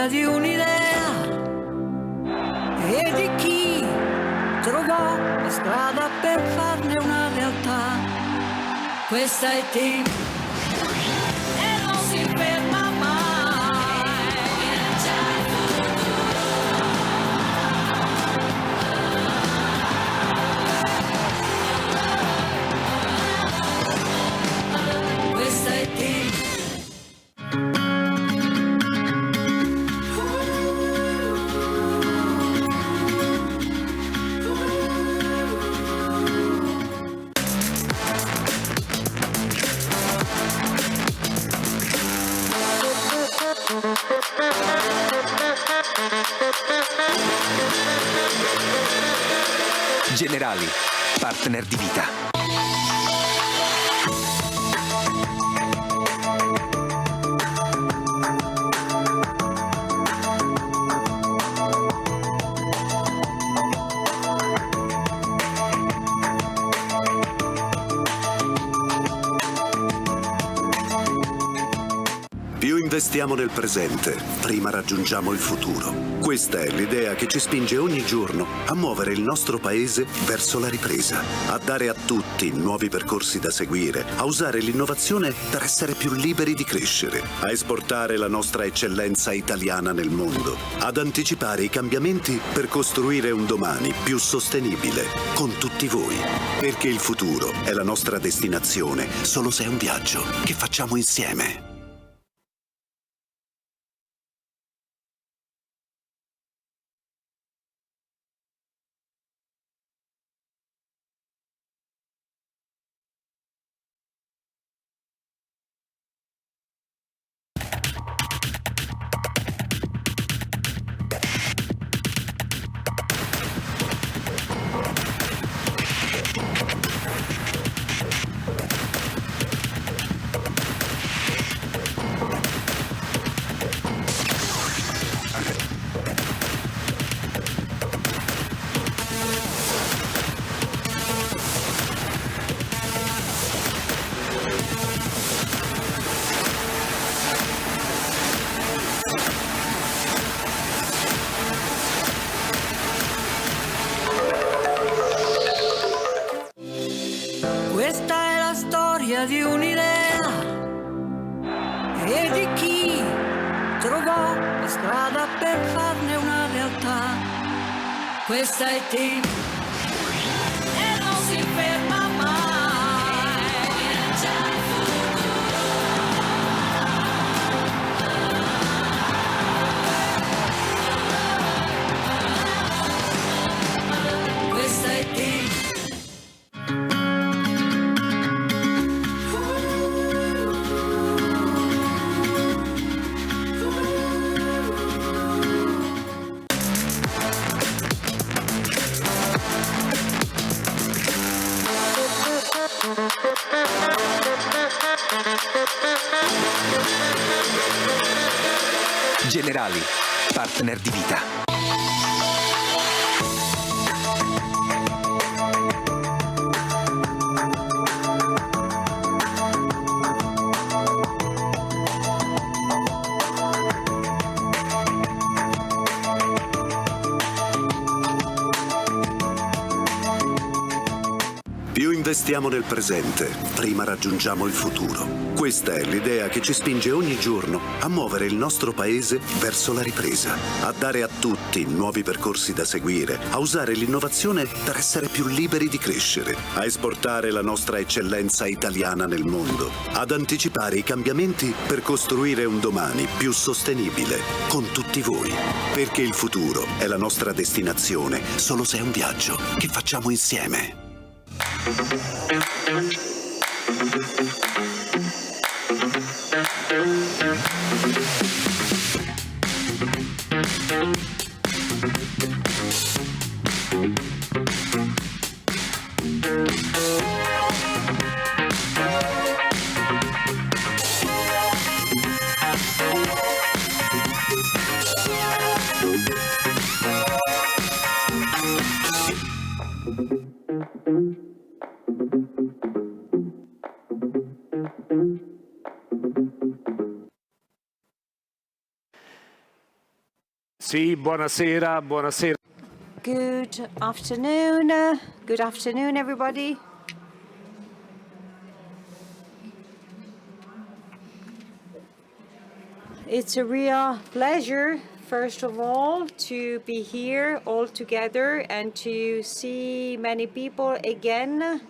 storia di un'idea e di chi trovò la strada per farne una realtà. Questa è team e non si ferma mai. Questa è team. Generali, partner di vita. Più investiamo nel presente, prima raggiungiamo il futuro. Questa è l'idea che ci spinge ogni giorno a muovere il nostro paese verso la ripresa, a dare a tutti nuovi percorsi da seguire, a usare l'innovazione per essere più liberi di crescere, a esportare la nostra eccellenza italiana nel mondo, ad anticipare i cambiamenti per costruire un domani più sostenibile con tutti voi. Perché il futuro è la nostra destinazione, solo se è un viaggio che facciamo insieme. Questa è la storia di un'idea e di chi trovò la strada per farne una realtà. Questa è team e non si ferma mai. Questa è team. Generali, partner di vita. Più investiamo nel presente, prima raggiungiamo il futuro. Questa è l'idea che ci spinge ogni giorno a muovere il nostro paese verso la ripresa, a dare a tutti nuovi percorsi da seguire, a usare l'innovazione per essere più liberi di crescere, a esportare la nostra eccellenza italiana nel mondo, ad anticipare i cambiamenti per costruire un domani più sostenibile con tutti voi. Perché il futuro è la nostra destinazione, solo se è un viaggio che facciamo insieme. Sì, buonasera, buonasera. Good afternoon, everybody. It's a real pleasure, first of all, to be here all together and to see many people again.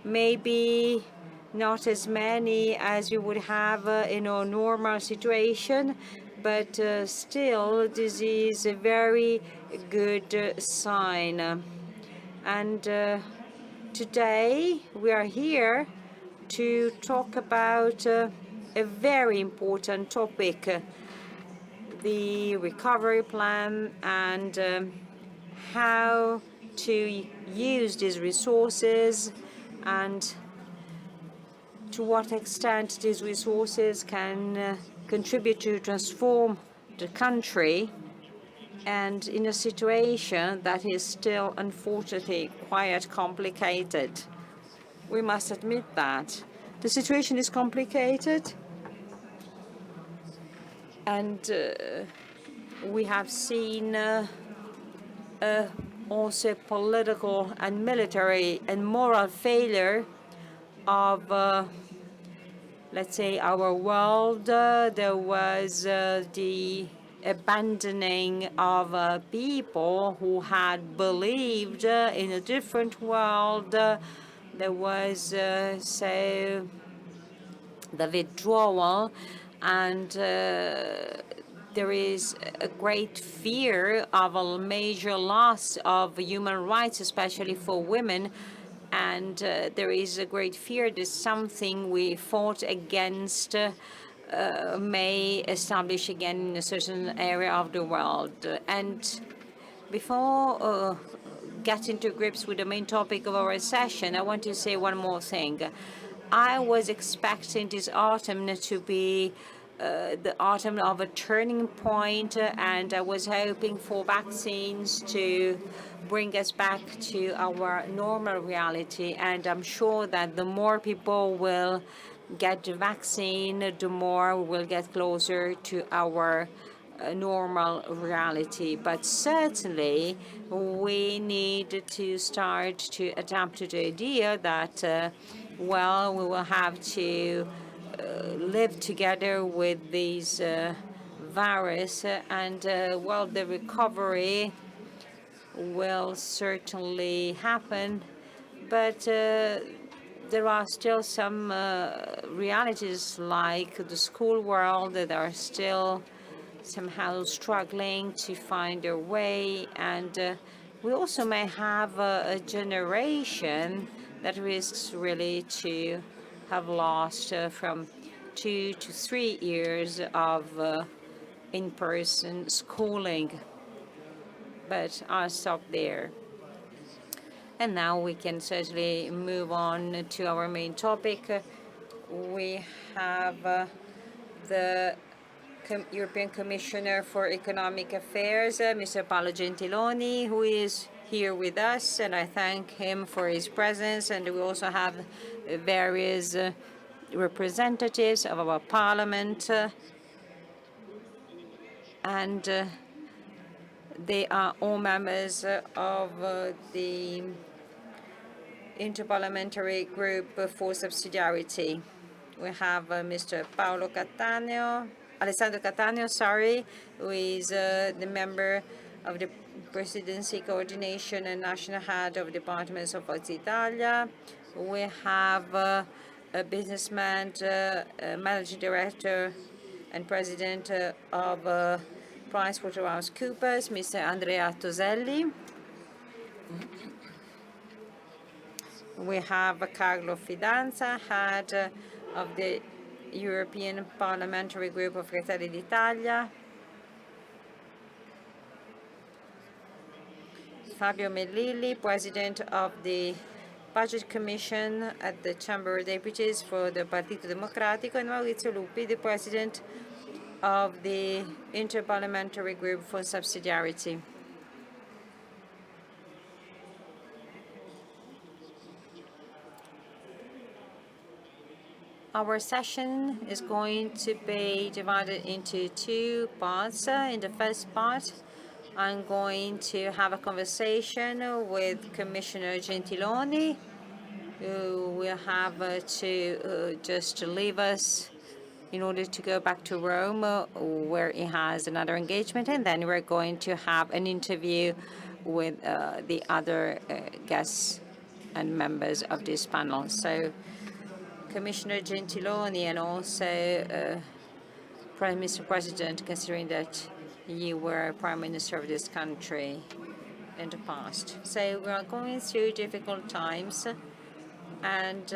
Maybe not as many as we would have in a normal situation, but still this is a very good sign. And today we are here to talk about a very important topic, the recovery plan and how to use these resources and to what extent these resources can contribute to transform the country, and in a situation that is still unfortunately quite complicated. We must admit that. The situation is complicated, and we have seen also political and military and moral failure of, let's say, our world. There was the abandoning of people who had believed in a different world. There was so the withdrawal, and there is a great fear of a major loss of human rights, especially for women. And there is a great fear that something we fought against may establish again in a certain area of the world. And before getting to grips with the main topic of our session, I want to say one more thing. I was expecting this autumn to be the autumn of a turning point, and I was hoping for vaccines to bring us back to our normal reality. And I'm sure that the more people will get the vaccine, the more we will get closer to our normal reality. But certainly we need to start to adapt to the idea that, well, we will have to live together with these virus, and well, the recovery will certainly happen, but there are still some realities like the school world that are still somehow struggling to find their way, and we also may have a generation that risks really to have lost from 2 to 3 years of in-person schooling. But I'll stop there. And now we can certainly move on to our main topic. We have the European Commissioner for Economic Affairs, Mr. Paolo Gentiloni, who is here with us, and I thank him for his presence. And we also have various representatives of our parliament, and they are all members of the Interparliamentary Group for Subsidiarity. We have Mr. Alessandro Cattaneo, who is the member of the Presidency Coordination and National Head of Departments of Forza Italia. We have a businessman, Managing Director and President of PricewaterhouseCoopers, Mr. Andrea Toselli. We have Carlo Fidanza, Head of the European Parliamentary Group of Fratelli d'Italia. Fabio Melilli, President of the Budget Commission at the Chamber of Deputies for the Partito Democratico, and Maurizio Lupi, the President of the Interparliamentary Group for Subsidiarity. Our session is going to be divided into two parts. In the first part, I'm going to have a conversation with Commissioner Gentiloni, who will have to just leave us in order to go back to Rome, where he has another engagement, and then we're going to have an interview with the other guests and members of this panel. So Commissioner Gentiloni and also Mr. President, considering that you were Prime Minister of this country in the past. So we are going through difficult times, and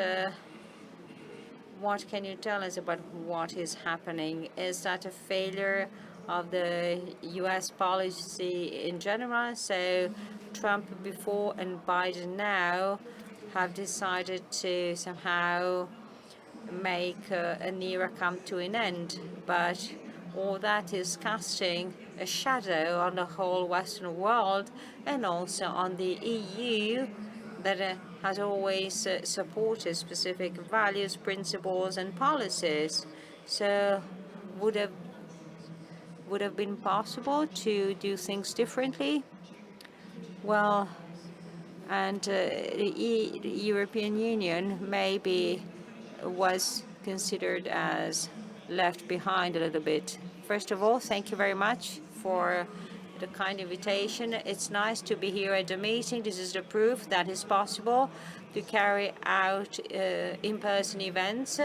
what can you tell us about what is happening? Is that a failure of the U.S. policy in general? So Trump before and Biden now have decided to somehow make an era come to an end, but all that is casting a shadow on the whole Western world and also on the EU that has always supported specific values, principles, and policies. So would have been possible to do things differently? Well, and the European Union maybe was considered as left behind a little bit. First of all, thank you very much for the kind invitation. It's nice to be here at the meeting. This is the proof that it's possible to carry out in-person events.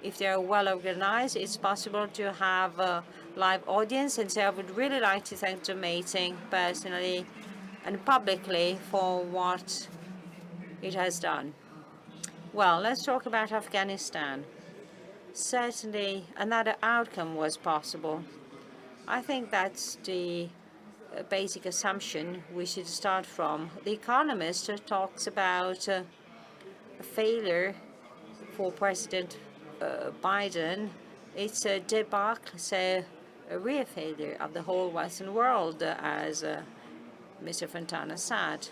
If they are well organized, it's possible to have a live audience. And so I would really like to thank the meeting personally and publicly for what it has done. Well, let's talk about Afghanistan. Certainly, another outcome was possible. I think that's the basic assumption we should start from. The Economist talks about a failure for President Biden. It's a debacle, so a real failure of the whole Western world, as Mr. Fontana said.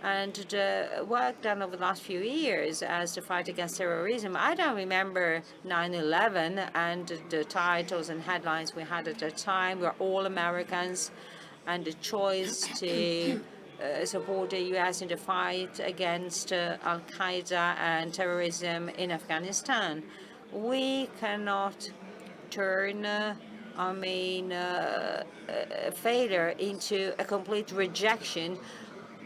And the work done over the last few years as the fight against terrorism, I don't remember 9/11 and the titles and headlines we had at the time. We're all Americans, and the choice to support the U.S. in the fight against Al-Qaeda and terrorism in Afghanistan. We cannot turn a failure into a complete rejection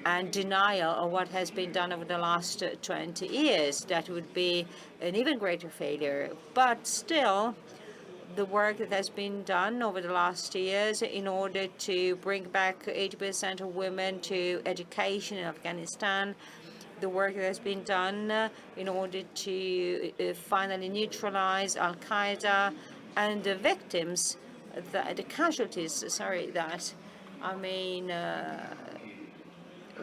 and denial of what has been done over the last 20 years. That would be an even greater failure. But still, the work that has been done over the last years in order to bring back 80% of women to education in Afghanistan, the work that has been done in order to finally neutralize Al-Qaeda and the victims, the casualties, that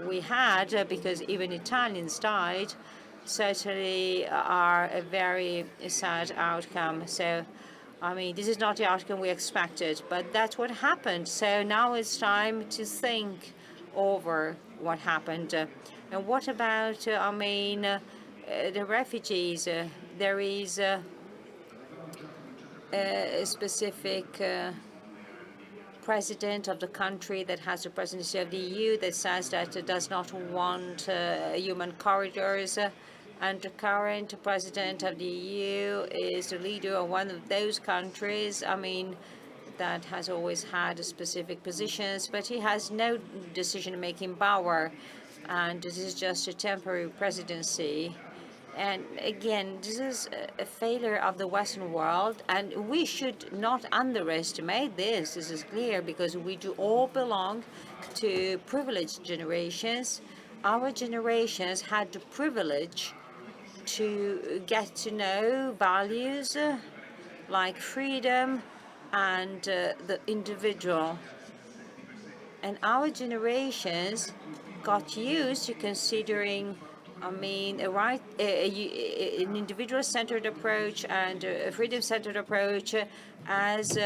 we had, because even Italians died, certainly are a very sad outcome. So, this is not the outcome we expected, but that's what happened. So now it's time to think over what happened. And what about, the refugees? There is a specific president of the country that has the presidency of the EU that says that it does not want human corridors, and the current president of the EU is the leader of one of those countries, that has always had specific positions, but he has no decision-making power, and this is just a temporary presidency. And again, this is a failure of the Western world, and we should not underestimate this. This is clear, because we do all belong to privileged generations. Our generations had the privilege to get to know values like freedom and the individual. And our generations got used to considering an individual-centered approach and a freedom-centered approach as,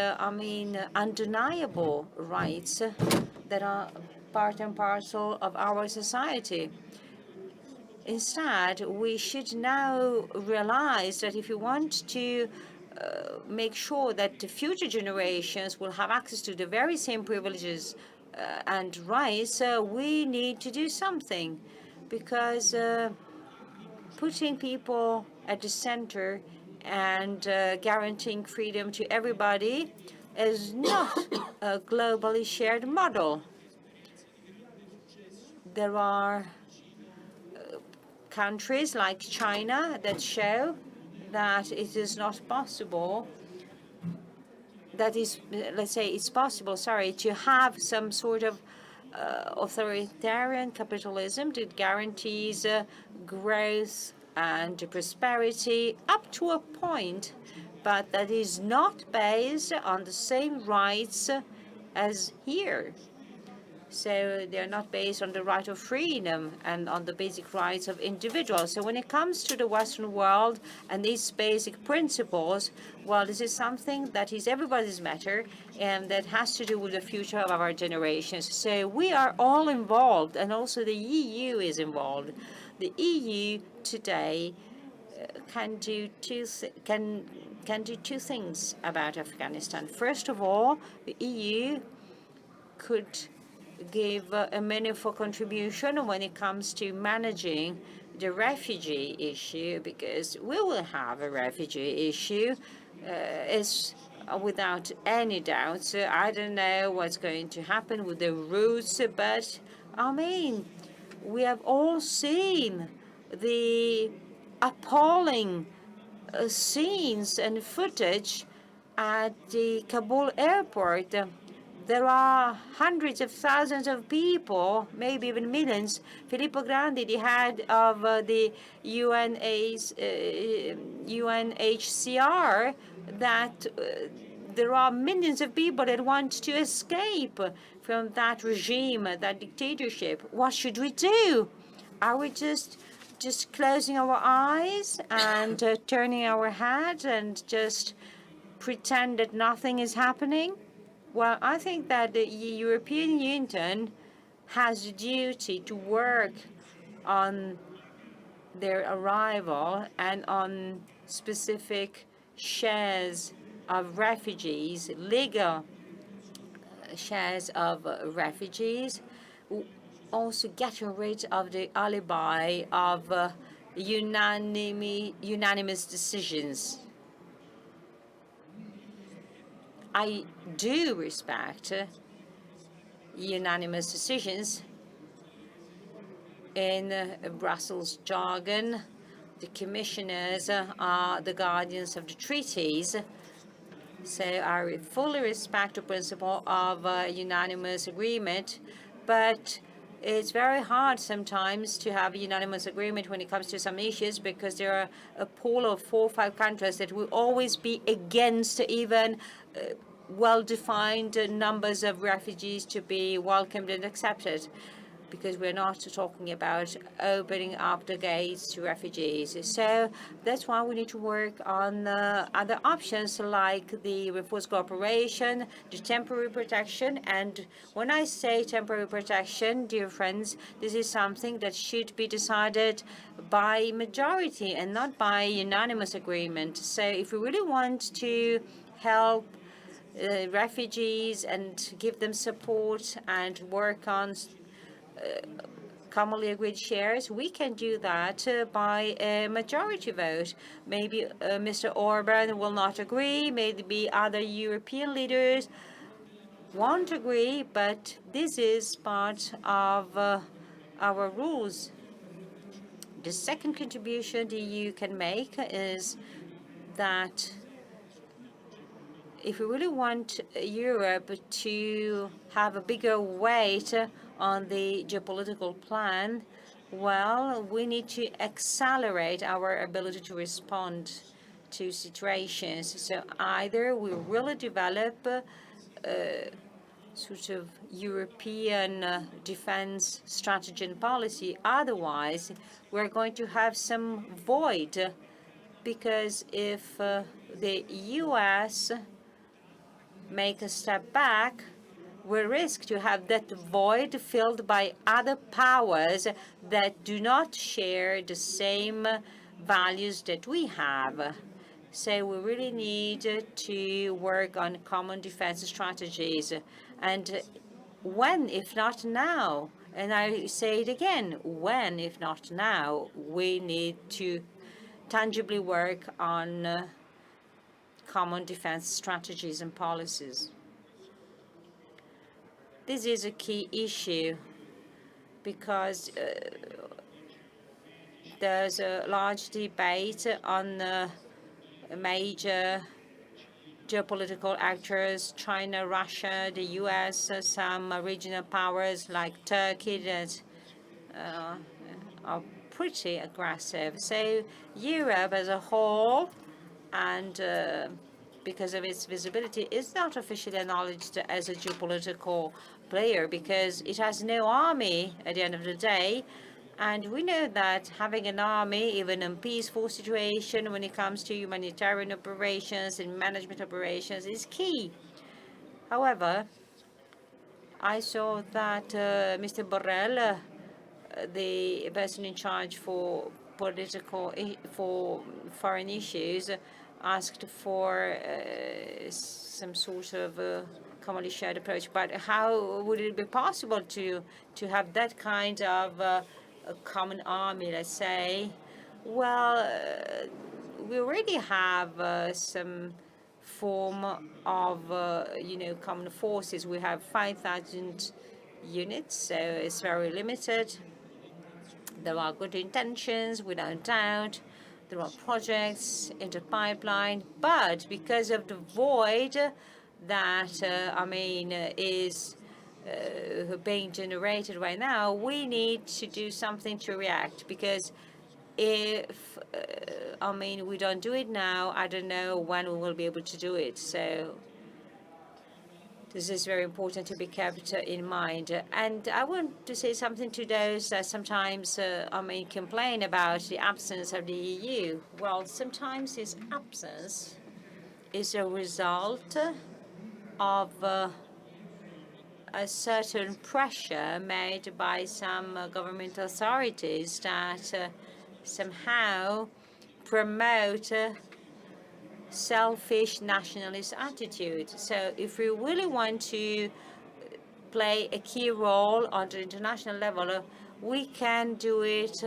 undeniable rights that are part and parcel of our society. Instead, we should now realize that if you want to make sure that the future generations will have access to the very same privileges and rights, we need to do something, because putting people at the center and guaranteeing freedom to everybody is not a globally shared model. There are countries like China that show that it is not possible, that is, let's say it's possible, to have some sort of authoritarian capitalism that guarantees growth and prosperity up to a point, but that is not based on the same rights as here. So they're not based on the right of freedom and on the basic rights of individuals. So when it comes to the Western world and these basic principles, well, this is something that is everybody's matter and that has to do with the future of our generations. So we are all involved, and also the EU is involved. The EU today can do two things about Afghanistan. First of all, the EU could give a meaningful contribution when it comes to managing the refugee issue, because we will have a refugee issue, is without any doubt. So I don't know what's going to happen with the routes, but I mean, we have all seen the appalling scenes and footage at the Kabul airport. There are hundreds of thousands of people, maybe even millions. Filippo Grandi, the head of the UNHCR, that there are millions of people that want to escape from that regime, that dictatorship. What should we do? Are we just closing our eyes and turning our head and just pretend that nothing is happening? Well, I think that the European Union has a duty to work on their arrival and on specific shares of refugees, legal shares of refugees, also getting rid of the alibi of unanimous decisions. I do respect unanimous decisions. In Brussels jargon, the commissioners are the guardians of the treaties. So I fully respect the principle of unanimous agreement, but it's very hard sometimes to have a unanimous agreement when it comes to some issues, because there are a pool of 4 or 5 countries that will always be against even well-defined numbers of refugees to be welcomed and accepted, because we're not talking about opening up the gates to refugees. So that's why we need to work on other options like the reinforced cooperation, the temporary protection. And when I say temporary protection, dear friends, this is something that should be decided by majority and not by unanimous agreement. So if we really want to help refugees and give them support and work on commonly agreed shares, we can do that by a majority vote. Maybe Mr. Orban will not agree, maybe other European leaders won't agree, but this is part of our rules. The second contribution the EU can make is that if we really want Europe to have a bigger weight on the geopolitical plan, well, we need to accelerate our ability to respond to situations. So either we really develop a sort of European defense strategy and policy, otherwise we're going to have some void, because if the US make a step back, we risk to have that void filled by other powers that do not share the same values that we have. So we really need to work on common defense strategies. And when, if not now? And I say it again, when, if not now, we need to tangibly work on common defense strategies and policies. This is a key issue because there's a large debate on major geopolitical actors, China, Russia, the US, some regional powers like Turkey that are pretty aggressive. So Europe as a whole, and because of its visibility, is not officially acknowledged as a geopolitical player because it has no army at the end of the day. And we know that having an army, even in peaceful situation, when it comes to humanitarian operations and management operations, is key. However, I saw that Mr. Borrell, the person in charge for foreign issues, asked for some sort of commonly shared approach. But how would it be possible to have that kind of a common army, let's say? Well, we already have some form of, common forces. We have 5,000 units, so it's very limited. There are good intentions, without doubt. There are projects in the pipeline, but because of the void that, is being generated right now, we need to do something to react, because if, we don't do it now, I don't know when we will be able to do it. So this is very important to be kept in mind. And I want to say something to those that sometimes, complain about the absence of the EU. Well, sometimes this absence is a result of a certain pressure made by some government authorities that somehow promote selfish nationalist attitude. So if we really want to play a key role on the international level, we can do it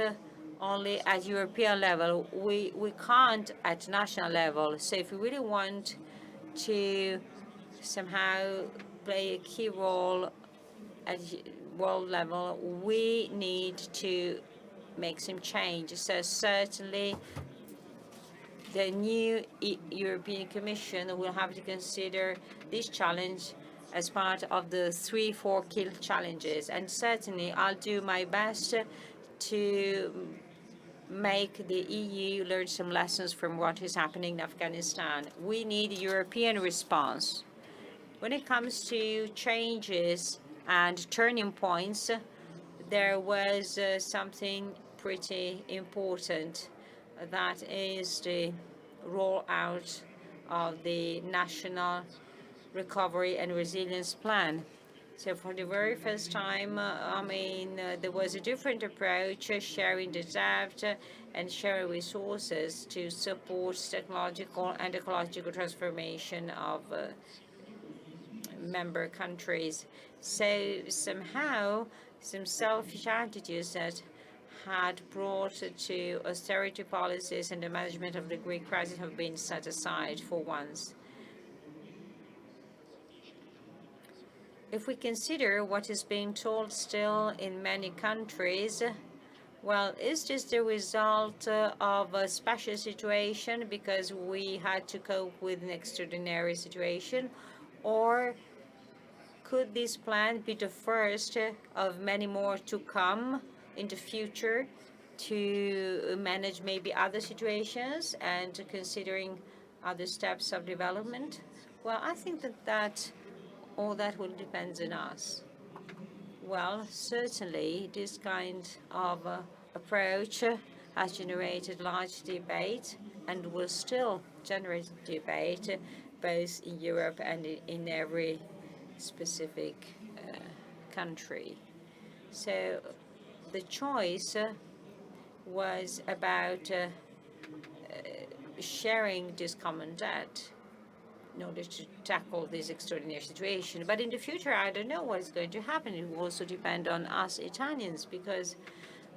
only at European level. We can't at national level. So if we really want to somehow play a key role at world level, we need to make some change. So certainly the new European Commission will have to consider this challenge as part of the 3-4 key challenges. And certainly I'll do my best to make the EU learn some lessons from what is happening in Afghanistan. We need a European response. When it comes to changes and turning points, there was something pretty important. That is the rollout of the National Recovery and Resilience Plan. So for the very first time, there was a different approach, sharing the debt and sharing resources to support technological and ecological transformation of member countries. So somehow, some selfish attitudes that had brought to austerity policies and the management of the Greek crisis have been set aside for once. If we consider what is being told still in many countries, well, is this the result of a special situation because we had to cope with an extraordinary situation, or could this plan be the first of many more to come in the future to manage maybe other situations and considering other steps of development? Well, I think that all that will depend on us. Well, certainly this kind of approach has generated large debate and will still generate debate both in Europe and in every specific country. So the choice was about sharing this common debt. in order to tackle this extraordinary situation. But in the future, I don't know what is going to happen. It will also depend on us Italians, because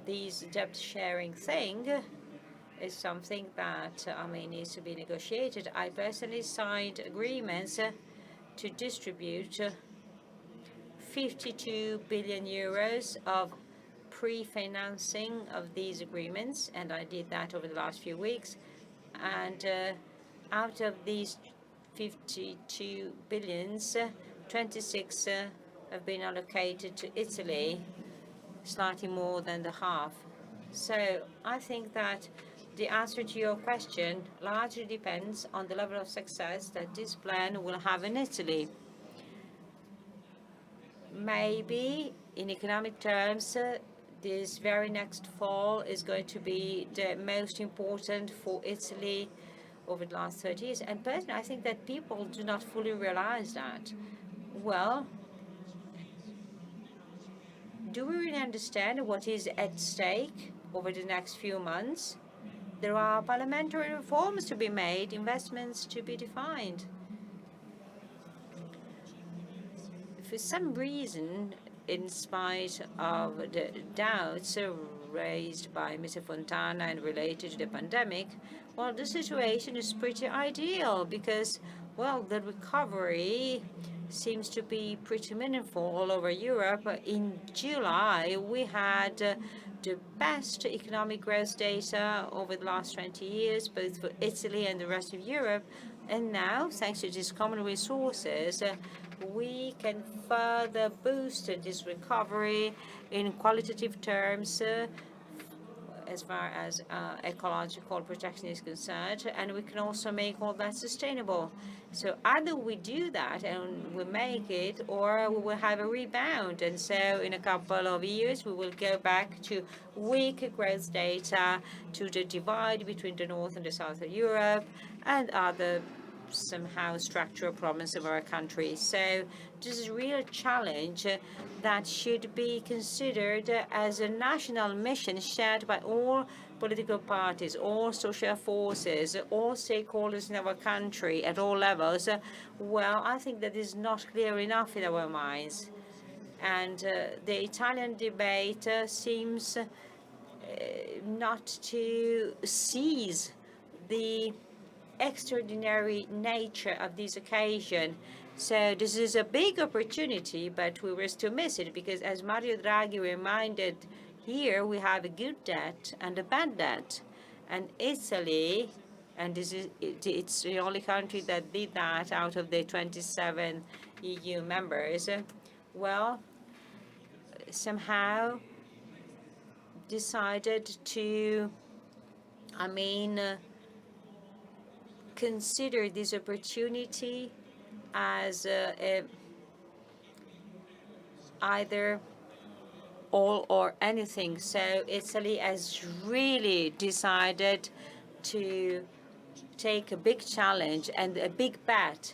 this debt-sharing thing is something that, needs to be negotiated. I personally signed agreements to distribute 52 billion euros of pre-financing of these agreements, and I did that over the last few weeks. And out of these 52 billions, 26 have been allocated to Italy, slightly more than the half. So I think that the answer to your question largely depends on the level of success that this plan will have in Italy. Maybe in economic terms, this very next fall is going to be the most important for Italy over the last 30 years. And personally, I think that people do not fully realize that. Well, do we really understand what is at stake over the next few months? There are parliamentary reforms to be made, investments to be defined. For some reason, in spite of the doubts raised by Mr. Fontana and related to the pandemic, well, the situation is pretty ideal because, well, the recovery seems to be pretty meaningful all over Europe. In July, we had the best economic growth data over the last 20 years, both for Italy and the rest of Europe. And now, thanks to these common resources, we can further boost this recovery in qualitative terms as far as ecological protection is concerned, and we can also make all that sustainable. So either we do that and we make it, or we will have a rebound. And so in a couple of years, we will go back to weak growth data, to the divide between the north and the south of Europe, and other somehow structural problems of our country. So this is a real challenge that should be considered as a national mission shared by all political parties, all social forces, all stakeholders in our country at all levels. Well, I think that is not clear enough in our minds. And the Italian debate seems not to seize the extraordinary nature of this occasion. So this is a big opportunity, but we risk to miss it because, as Mario Draghi reminded here, we have a good debt and a bad debt. And Italy, and it's the only country that did that out of the 27 EU members, well, somehow decided to, consider this opportunity as either all or anything. So Italy has really decided to take a big challenge and a big bet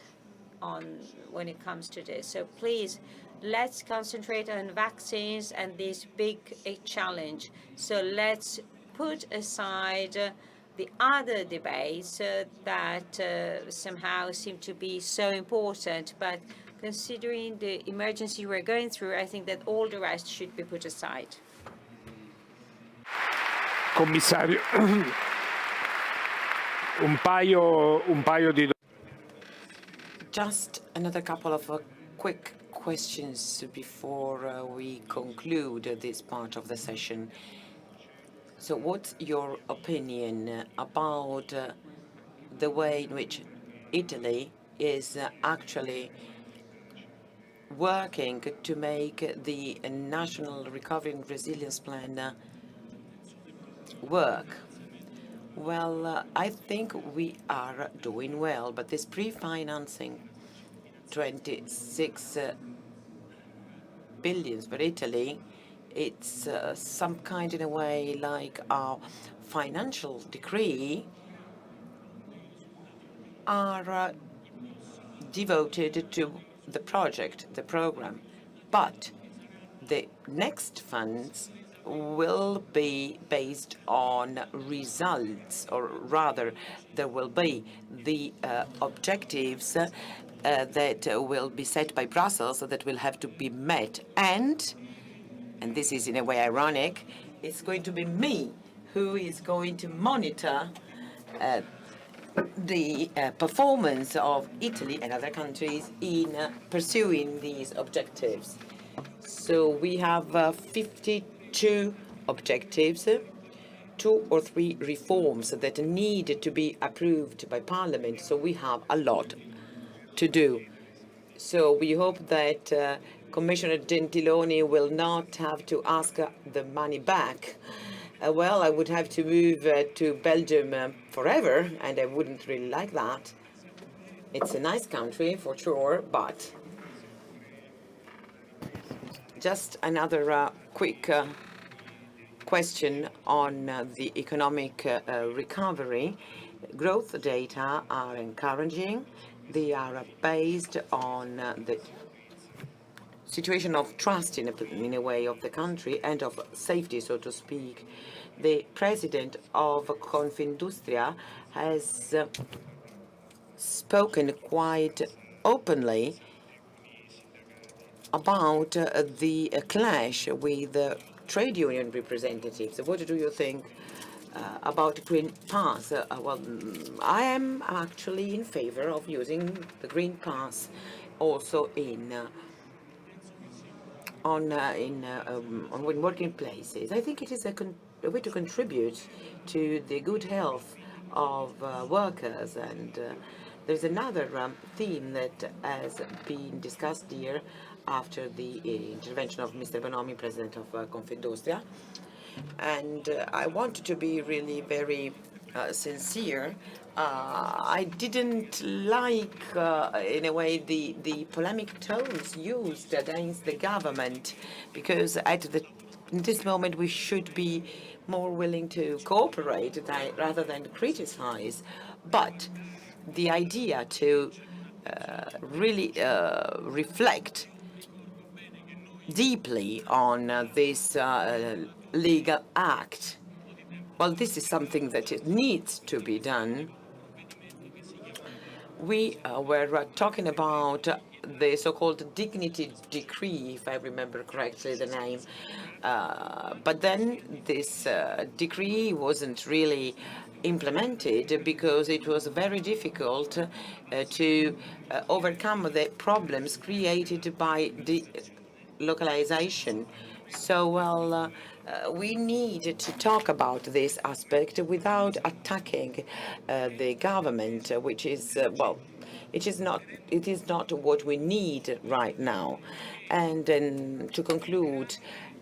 on when it comes to this. So please, let's concentrate on vaccines and this big challenge. So let's put aside the other debates that somehow seem to be so important. But considering the emergency we're going through, I think that all the rest should be put aside. Commissario, un paio di... Just another couple of quick questions before we conclude this part of the session. So what's your opinion about the way in which Italy is actually working to make the National Recovery and Resilience Plan work? Well, I think we are doing well, but this pre-financing, 26 billions for Italy, it's some kind, in a way, like our financial decree are devoted to the project, the program. But the next funds will be based on results, or rather, there will be the objectives that will be set by Brussels that will have to be met. And this is in a way ironic, it's going to be me who is going to monitor the performance of Italy and other countries in pursuing these objectives. So we have 52 objectives, 2 or 3 reforms that need to be approved by Parliament. So we have a lot to do. So we hope that Commissioner Gentiloni will not have to ask the money back. Well, I would have to move to Belgium forever, and I wouldn't really like that. It's a nice country, for sure, but just another quick question on the economic recovery. Growth data are encouraging. They are based on the situation of trust in a way of the country and of safety, so to speak. The president of Confindustria has spoken quite openly about the clash with trade union representatives. What do you think about Green Pass? Well, I am actually in favor of using the Green Pass also on working places. I think it is a way to contribute to the good health of workers. And there's another theme that has been discussed here after the intervention of Mr. Bonomi, president of Confindustria. And I wanted to be really very sincere. I didn't like, in a way, the polemic tones used against the government, because in this moment we should be more willing to cooperate rather than criticize. But the idea to really reflect deeply on this legal act, well, this is something that it needs to be done. We were talking about the so-called dignity decree, if I remember correctly the name. But then this decree wasn't really implemented because it was very difficult to overcome the problems created by the localization. So, well, we need to talk about this aspect without attacking the government, which is, well, it is not what we need right now. And then to conclude,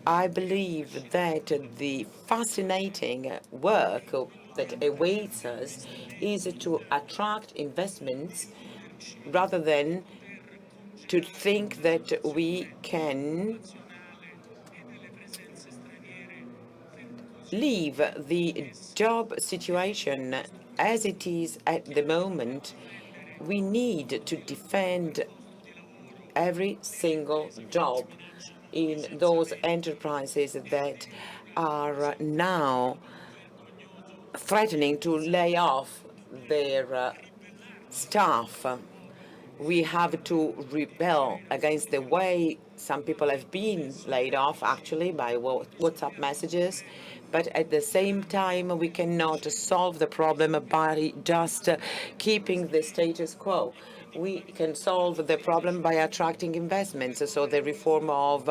I believe that the fascinating work that awaits us is to attract investments rather than to think that we can leave the job situation as it is at the moment. We need to defend every single job in those enterprises that are now threatening to lay off their staff. We have to rebel against the way some people have been laid off, actually, by WhatsApp messages. But at the same time, we cannot solve the problem by just keeping the status quo. We can solve the problem by attracting investments. So the reform of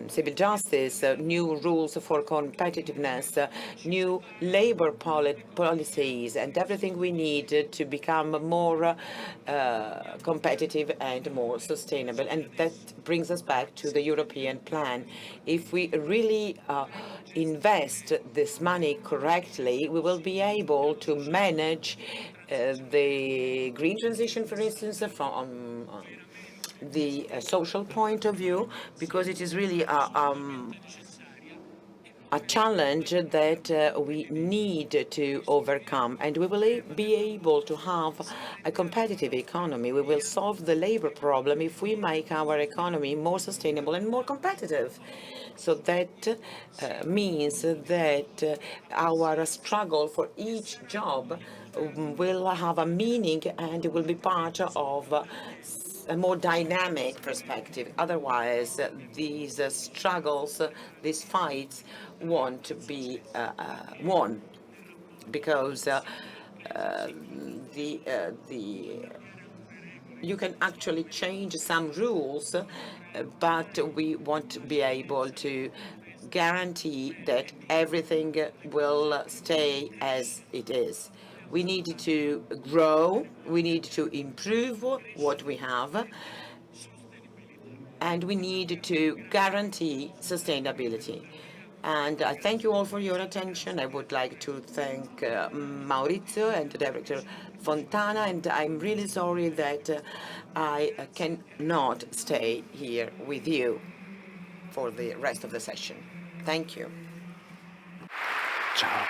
civil justice, new rules for competitiveness, new labor policies, and everything we need to become more competitive and more sustainable. And that brings us back to the European plan. If we really invest this money correctly, we will be able to manage the green transition, for instance, from the social point of view, because it is really a challenge that we need to overcome. And we will be able to have a competitive economy. We will solve the labor problem if we make our economy more sustainable and more competitive. So that means that our struggle for each job will have a meaning and will be part of a more dynamic perspective. Otherwise, these struggles, these fights won't be won, because you can actually change some rules, but we won't be able to guarantee that everything will stay as it is. We need to grow, we need to improve what we have, and we need to guarantee sustainability. And I thank you all for your attention. I would like to thank Maurizio and Director Fontana, and I'm really sorry that I cannot stay here with you for the rest of the session. Thank you. Ciao.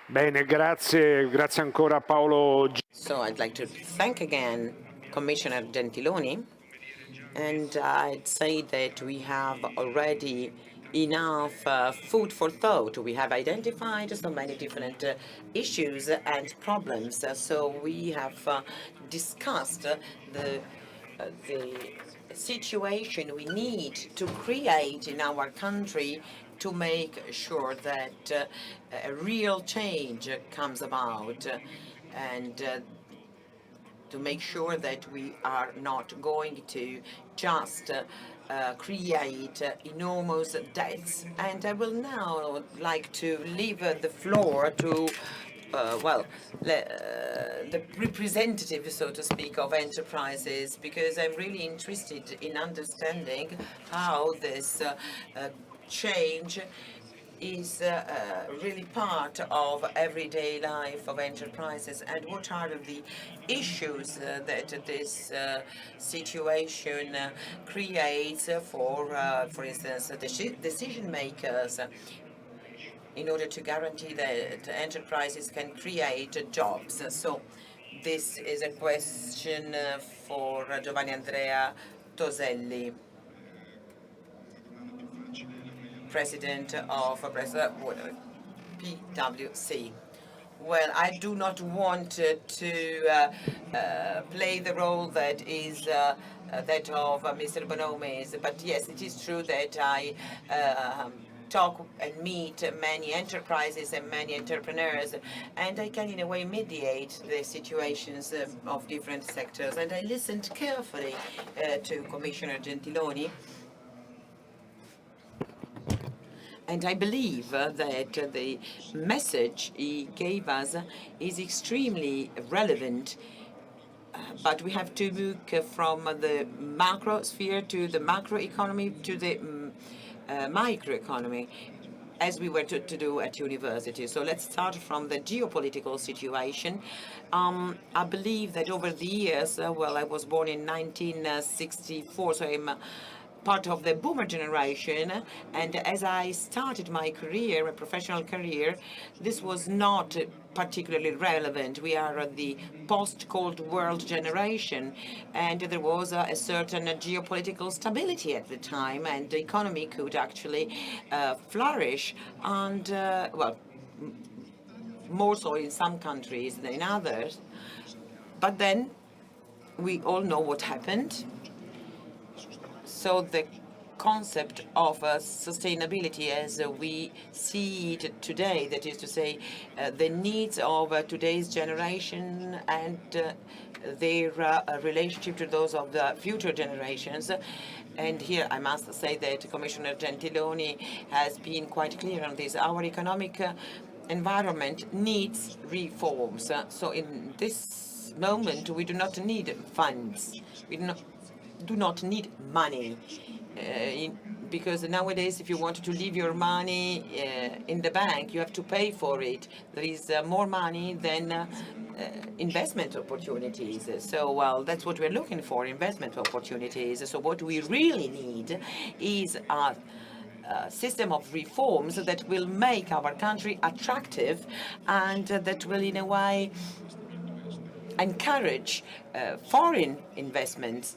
Bene, grazie ancora Paolo. So I'd like to thank again Commissioner Gentiloni, and I'd say that we have already enough food for thought. We have identified so many different issues and problems. So we have discussed the situation we need to create in our country to make sure that a real change comes about, and to make sure that we are not going to just create enormous debts. And I will now like to leave the floor to the representative, so to speak, of enterprises, because I'm really interested in understanding how this change is really part of everyday life of enterprises, and what are the issues that this situation creates for instance, decision makers, in order to guarantee that enterprises can create jobs. So this is a question for Giovanni Andrea Toselli, President of PwC. Well, I do not want to play the role that is that of Mr. Bonomes, but yes, it is true that I talk and meet many enterprises and many entrepreneurs, and I can in a way mediate the situations of different sectors. And I listened carefully to Commissioner Gentiloni, and I believe that the message he gave us is extremely relevant. But we have to look from the macro sphere to the macroeconomy to the microeconomy, as we were to do at university. So let's start from the geopolitical situation. I believe that over the years, well, I was born in 1964, so I'm part of the boomer generation, and as I started my career, my professional career, this was not particularly relevant. We are the post-Cold War generation, and there was a certain geopolitical stability at the time, and the economy could actually flourish, and well, more so in some countries than in others. But then we all know what happened. So the concept of sustainability as we see it today, that is to say, the needs of today's generation and their relationship to those of the future generations. And here I must say that Commissioner Gentiloni has been quite clear on this. Our economic environment needs reforms. So in this moment, we do not need funds. We do not need money, because nowadays if you want to leave your money in the bank, you have to pay for it. There is more money than investment opportunities. So, well, that's what we're looking for, investment opportunities. So what we really need is a system of reforms that will make our country attractive and that will, in a way, encourage foreign investments.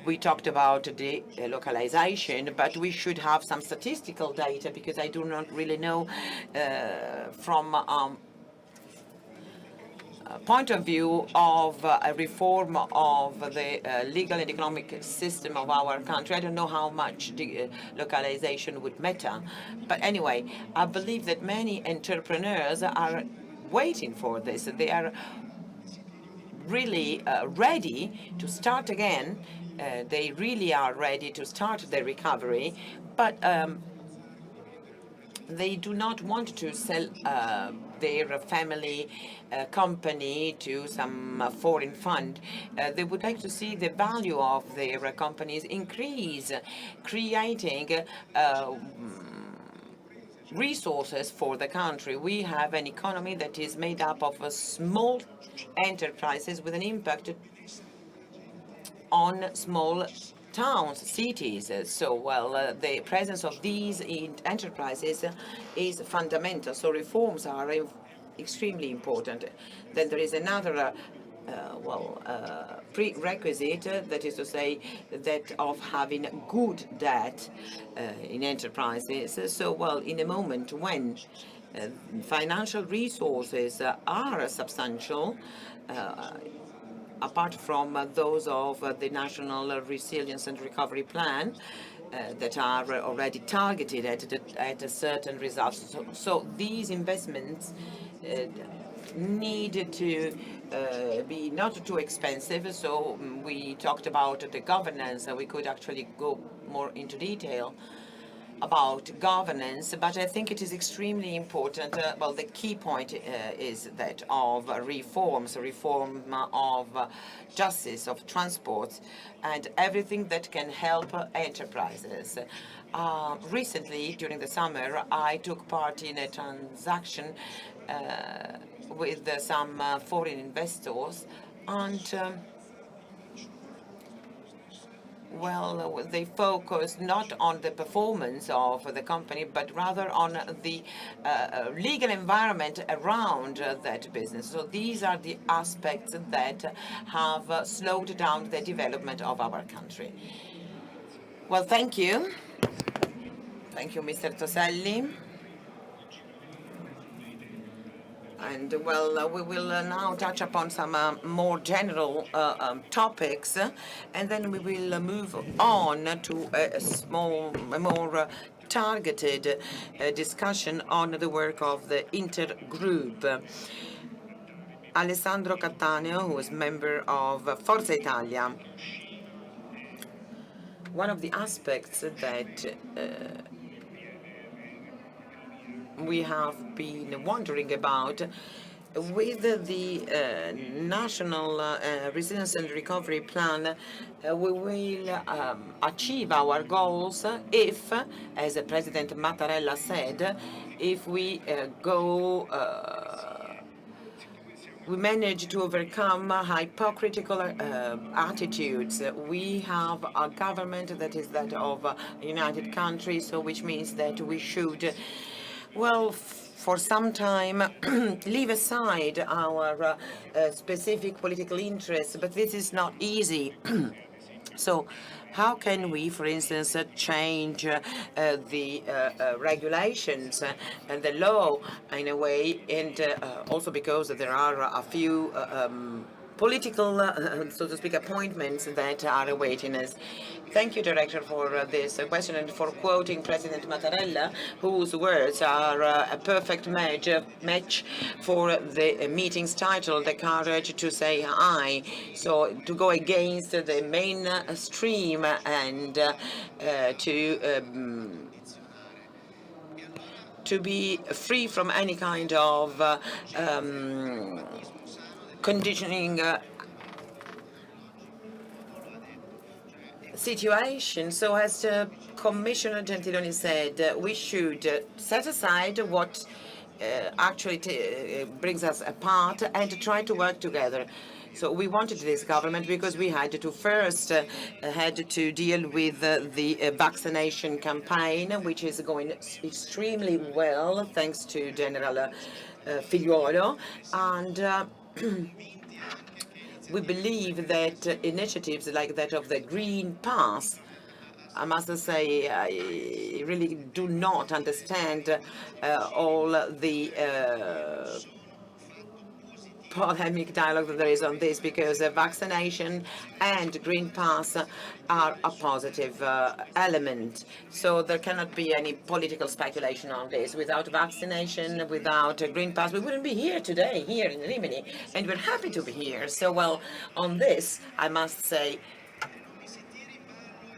We talked about the localization, but we should have some statistical data, because I do not really know from point of view of a reform of the legal and economic system of our country. I don't know how much the localization would matter. But anyway, I believe that many entrepreneurs are waiting for this. They are really ready to start again. They really are ready to start their recovery, but they do not want to sell their family company to some foreign fund. They would like to see the value of their companies increase, creating resources for the country. We have an economy that is made up of small enterprises with an impact on small towns, cities. So, well, the presence of these enterprises is fundamental. So reforms are extremely important. Then there is another prerequisite, that is to say, that of having good debt in enterprises. So, well, in a moment when financial resources are substantial, apart from those of the National Resilience and Recovery Plan, that are already targeted at a certain results. So these investments need to be not too expensive. So we talked about the governance. We could actually go more into detail about governance, but I think it is extremely important. Well, the key point is that of reforms, reform of justice, of transport, and everything that can help enterprises. Recently, during the summer, I took part in a transaction with some foreign investors, and well, they focus not on the performance of the company, but rather on the legal environment around that business. So these are the aspects that have slowed down the development of our country. Well, thank you. Thank you, Mr. Toselli. And well, we will now touch upon some more general topics, and then we will move on to a more targeted discussion on the work of the Intergroup. Alessandro Cattaneo, who is member of Forza Italia. One of the aspects that we have been wondering about with the National Resilience and Recovery Plan, we will achieve our goals if, as President Mattarella said, if we we manage to overcome hypocritical attitudes. We have a government that is that of a united country, so which means that we should, well, for some time, leave aside our specific political interests, but this is not easy. So how can we, for instance, change the regulations and the law in a way, and also because there are a few political, so to speak, appointments that are awaiting us. Thank you, Director, for this question and for quoting President Mattarella, whose words are a perfect match for the meeting's title, The Courage to Say Aye. So to go against the mainstream and to be free from any kind of conditioning situation. So as Commissioner Gentiloni said, we should set aside what actually brings us apart and to try to work together. So we wanted this government because we had to first had to deal with the vaccination campaign, which is going extremely well thanks to General Figliuolo, and we believe that initiatives like that of the Green Pass, I must say, I really do not understand all the polemic dialogue that there is on this, because vaccination and Green Pass are a positive element. So there cannot be any political speculation on this. Without vaccination, without Green Pass, we wouldn't be here today, here in Rimini, and we're happy to be here. So, well, on this, I must say,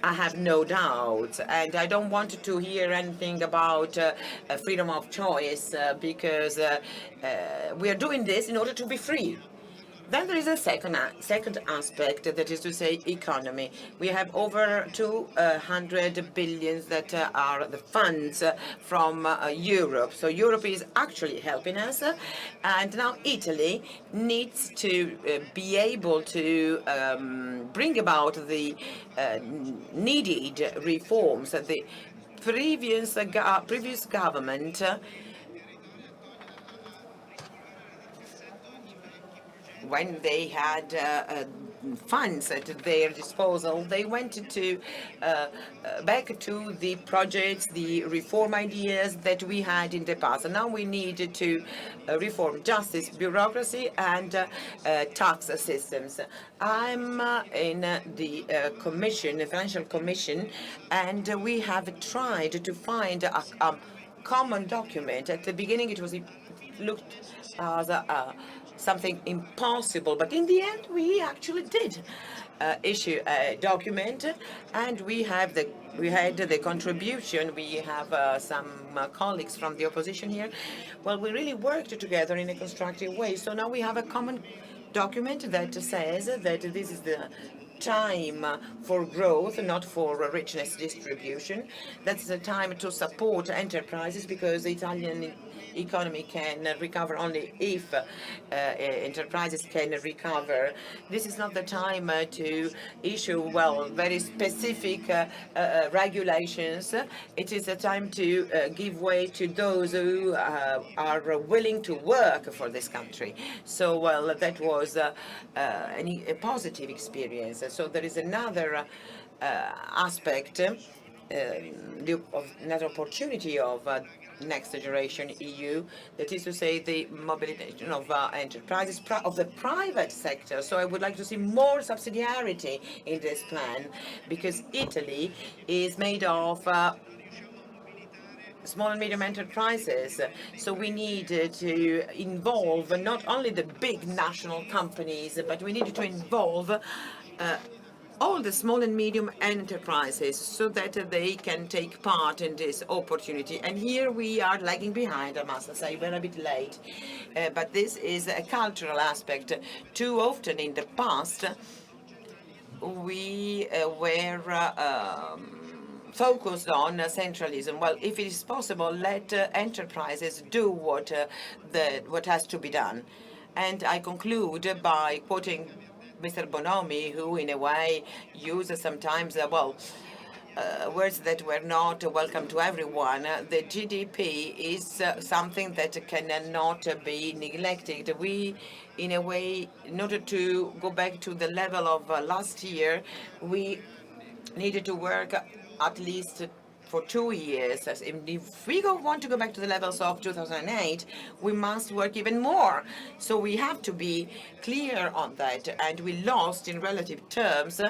I have no doubt, and I don't want to hear anything about freedom of choice because we are doing this in order to be free. Then there is a second aspect, that is to say economy. We have over 200 billion that are the funds from Europe. So Europe is actually helping us, and now Italy needs to be able to bring about the needed reforms. The previous government when they had funds at their disposal, they went to back to the projects, the reform ideas that we had in the past. And now we need to reform justice, bureaucracy, and tax systems. I'm in the commission, the financial commission, and we have tried to find a common document. At the beginning, it looked as something impossible, but in the end we actually did issue a document, and we had the contribution. We have some colleagues from the opposition here. Well, we really worked together in a constructive way. So now we have a common document that says that this is the time for growth, not for richness distribution. That's the time to support enterprises, because the Italian economy can recover only if enterprises can recover. This is not the time to issue, well, very specific regulations. It is a time to give way to those who are willing to work for this country. So, well, that was a positive experience. So there is another aspect, another opportunity of Next Generation EU, that is to say the mobilization of enterprises, of the private sector. So I would like to see more subsidiarity in this plan, because Italy is made of small and medium enterprises. So we need to involve not only the big national companies, but we need to involve all the small and medium enterprises, so that they can take part in this opportunity. And here we are lagging behind, I must say. We're a bit late. But this is a cultural aspect. Too often in the past, we were focused on centralism. Well, if it is possible, let enterprises do what has to be done. And I conclude by quoting Mr. Bonomi, who in a way uses sometimes, words that were not welcome to everyone. The GDP is something that cannot be neglected. We, in a way, in order to go back to the level of last year, we needed to work at least for 2 years. If we want to go back to the levels of 2008, we must work even more. So we have to be clear on that. And we lost in relative terms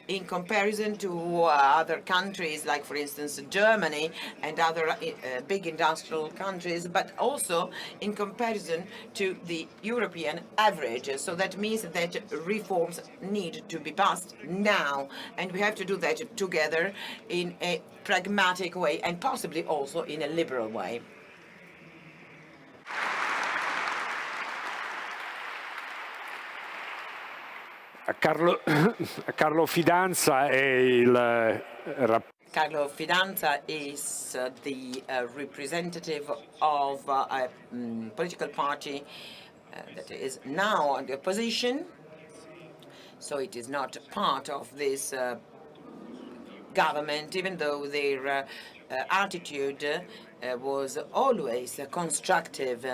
in comparison to other countries, like, for instance, Germany and other big industrial countries, but also in comparison to the European average. So that means that reforms need to be passed now. And we have to do that together in a pragmatic way, and possibly also in a liberal way. Carlo Fidanza è il Carlo Fidanza is the representative of a political party that is now on the opposition, so it is not part of this government, even though their attitude was always constructive.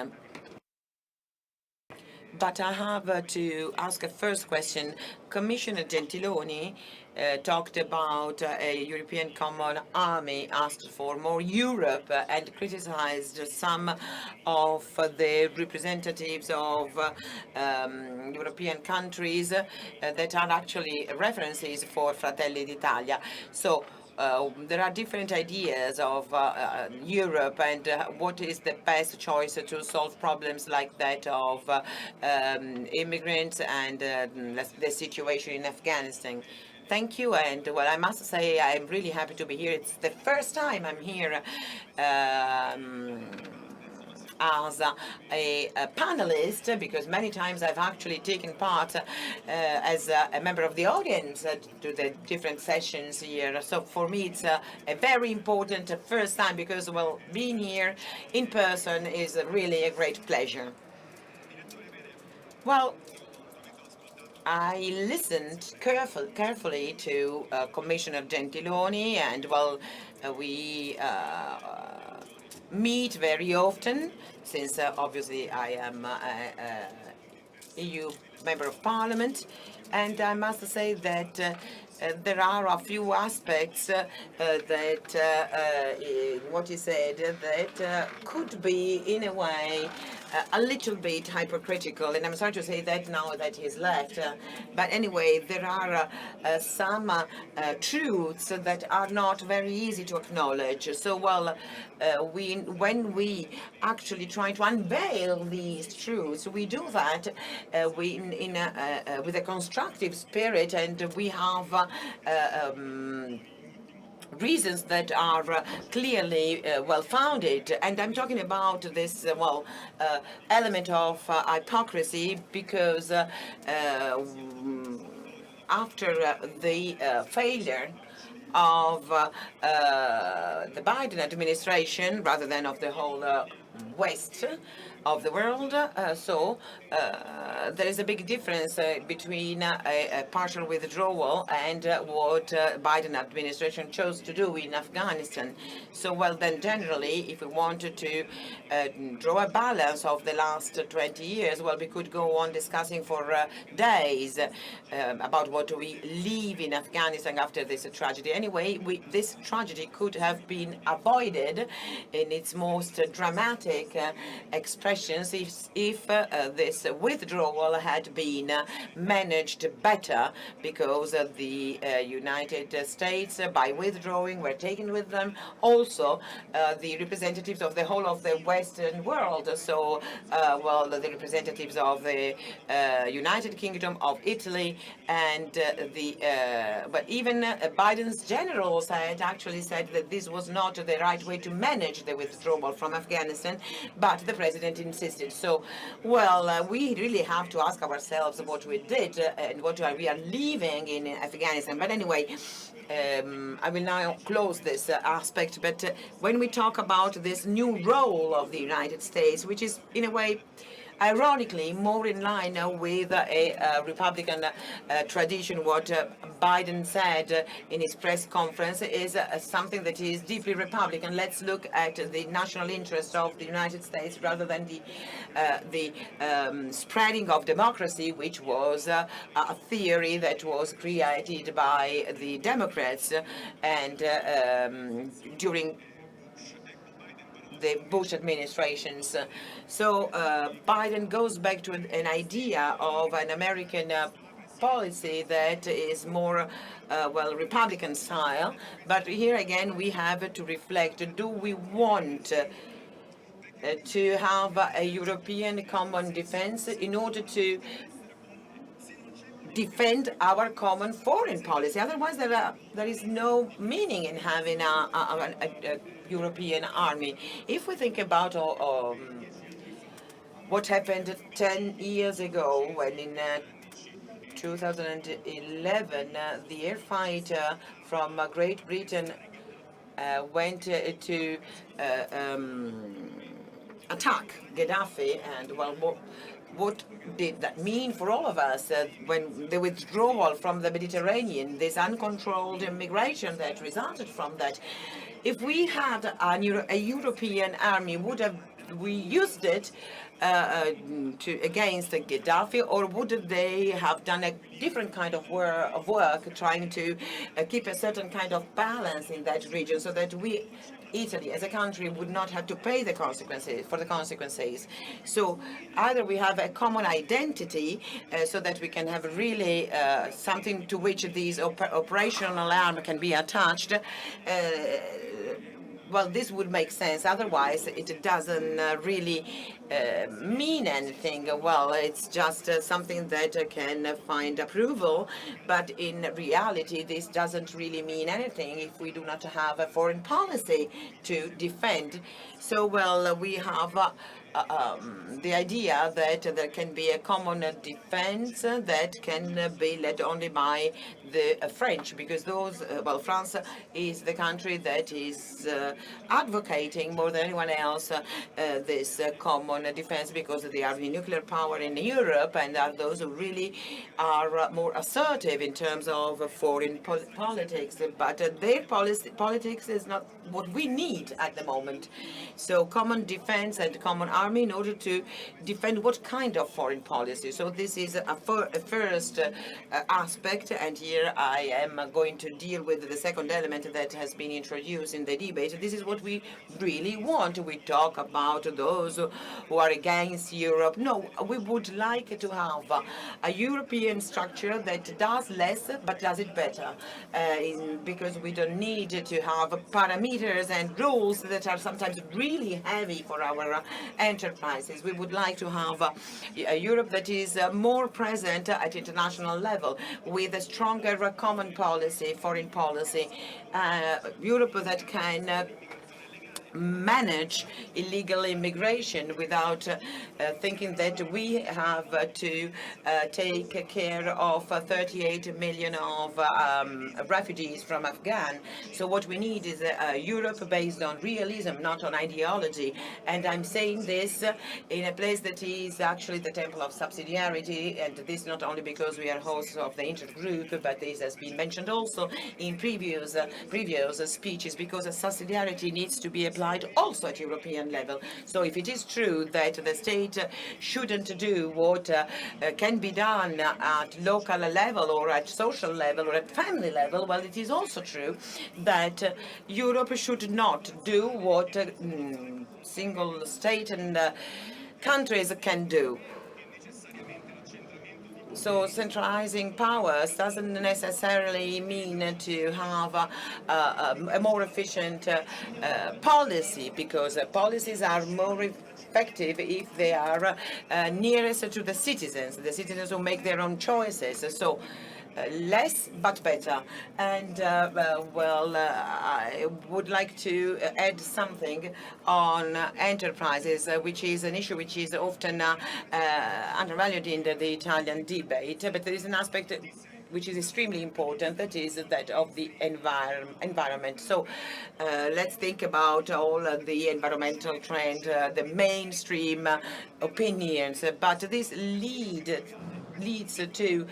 But I have to ask a first question. Commissioner Gentiloni talked about a European common army, asked for more Europe, and criticized some of the representatives of European countries that are actually references for Fratelli d'Italia. So there are different ideas of Europe and what is the best choice to solve problems like that of immigrants and the situation in Afghanistan. Thank you, and well, I must say I'm really happy to be here. It's the first time I'm here as a panelist, because many times I've actually taken part as a member of the audience to the different sessions here. So for me, it's a very important first time because, well, being here in person is really a great pleasure. Well, I listened carefully to Commissioner Gentiloni, and well, we meet very often, since obviously I am EU member of Parliament, and I must say that there are a few aspects that what he said that could be in a way a little bit hypocritical, and I'm sorry to say that now that he's left. But anyway, there are some truths that are not very easy to acknowledge. So, well, when we actually try to unveil these truths, we do that with a constructive spirit, and we have reasons that are clearly well-founded. And I'm talking about this element of hypocrisy, because after the failure of the Biden administration, rather than of the whole West of the world, there is a big difference between a partial withdrawal and what Biden administration chose to do in Afghanistan. So, well, then generally, if we wanted to draw a balance of the last 20 years, well, we could go on discussing for days about what we leave in Afghanistan after this tragedy. Anyway, this tragedy could have been avoided in its most dramatic expressions if this withdrawal had been managed better, because the United States, by withdrawing, were taken with them also the representatives of the whole of the Western world. So, well, the representatives of the United Kingdom, of Italy, and but even Biden's generals had actually said that this was not the right way to manage the withdrawal from Afghanistan, but the president insisted. So, well, we really have to ask ourselves what we did and what we are leaving in Afghanistan. But anyway, I will now close this aspect. But when we talk about this new role of the United States, which is in a way, ironically, more in line with a Republican tradition, what Biden said in his press conference is something that is deeply Republican. Let's look at the national interest of the United States rather than the spreading of democracy, which was a theory that was created by the Democrats and during the Bush administrations. So Biden goes back to an idea of an American policy that is more, well, Republican style. But here again, we have to reflect, do we want to have a European common defense in order to defend our common foreign policy? Otherwise, there is no meaning in having a European army. If we think about what happened 10 years ago, when in 2011 the air fighter from Great Britain went to attack Gaddafi, and well, what did that mean for all of us when the withdrawal from the Mediterranean, this uncontrolled immigration that resulted from that? If we had a European army, would have we used it against Gaddafi, or would they have done a different kind of work trying to keep a certain kind of balance in that region so that Italy as a country would not have to pay the consequences? So either we have a common identity so that we can have really something to which these operational arm can be attached. Well, this would make sense. Otherwise, it doesn't really mean anything. Well, it's just something that can find approval. But in reality, this doesn't really mean anything if we do not have a foreign policy to defend. So, well, we have the idea that there can be a common defense that can be led only by the French, because France is the country that is advocating more than anyone else this common defense, because they are the nuclear power in Europe and are those who really are more assertive in terms of foreign politics. But their politics is not what we need at the moment. So common defense and common army in order to defend what kind of foreign policy. So this is a first aspect, and here I am going to deal with the second element that has been introduced in the debate. This is what we really want. We talk about those who are against Europe. No, we would like to have a European structure that does less but does it better, because we don't need to have parameters and rules that are sometimes really heavy for our enterprises. We would like to have a Europe that is more present at international level with a stronger common policy, foreign policy, Europe that can manage illegal immigration without thinking that we have to take care of 38 million of refugees from Afghan. So what we need is a Europe based on realism, not on ideology. And I'm saying this in a place that is actually the temple of subsidiarity, and this not only because we are hosts of the Intergroup, but this has been mentioned also in previous speeches, because subsidiarity needs to be applied also at European level. So if it is true that the state shouldn't do what can be done at local level or at social level or at family level, well, it is also true that Europe should not do what single state and countries can do. So centralizing powers doesn't necessarily mean to have a more efficient policy, because policies are more effective if they are nearest to the citizens who make their own choices. So less but better. And I would like to add something on enterprises, which is an issue which is often undervalued in the Italian debate. But there is an aspect which is extremely important, that is that of the environment. So let's think about all the environmental trend, the mainstream opinions, but this leads to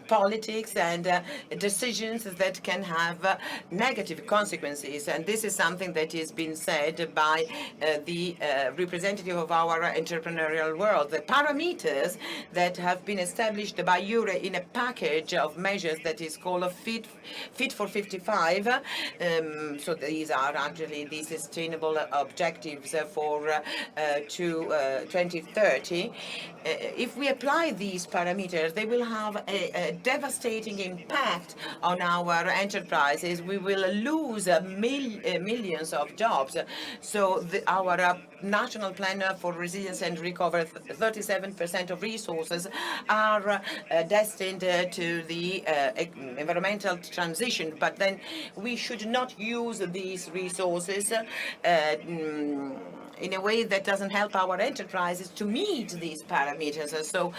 politics and decisions that can have negative consequences. And this is something that is being said by the representative of our entrepreneurial world. The parameters that have been established by Euro in a package of measures that is called Fit for 55. So these are actually the sustainable objectives for 2030. If we apply these parameters, they will have a devastating impact on our enterprises. We will lose millions of jobs. So our national plan for resilience and recovery, 37% of resources are destined to the environmental transition. But then we should not use these resources in a way that doesn't help our enterprises to meet these parameters. So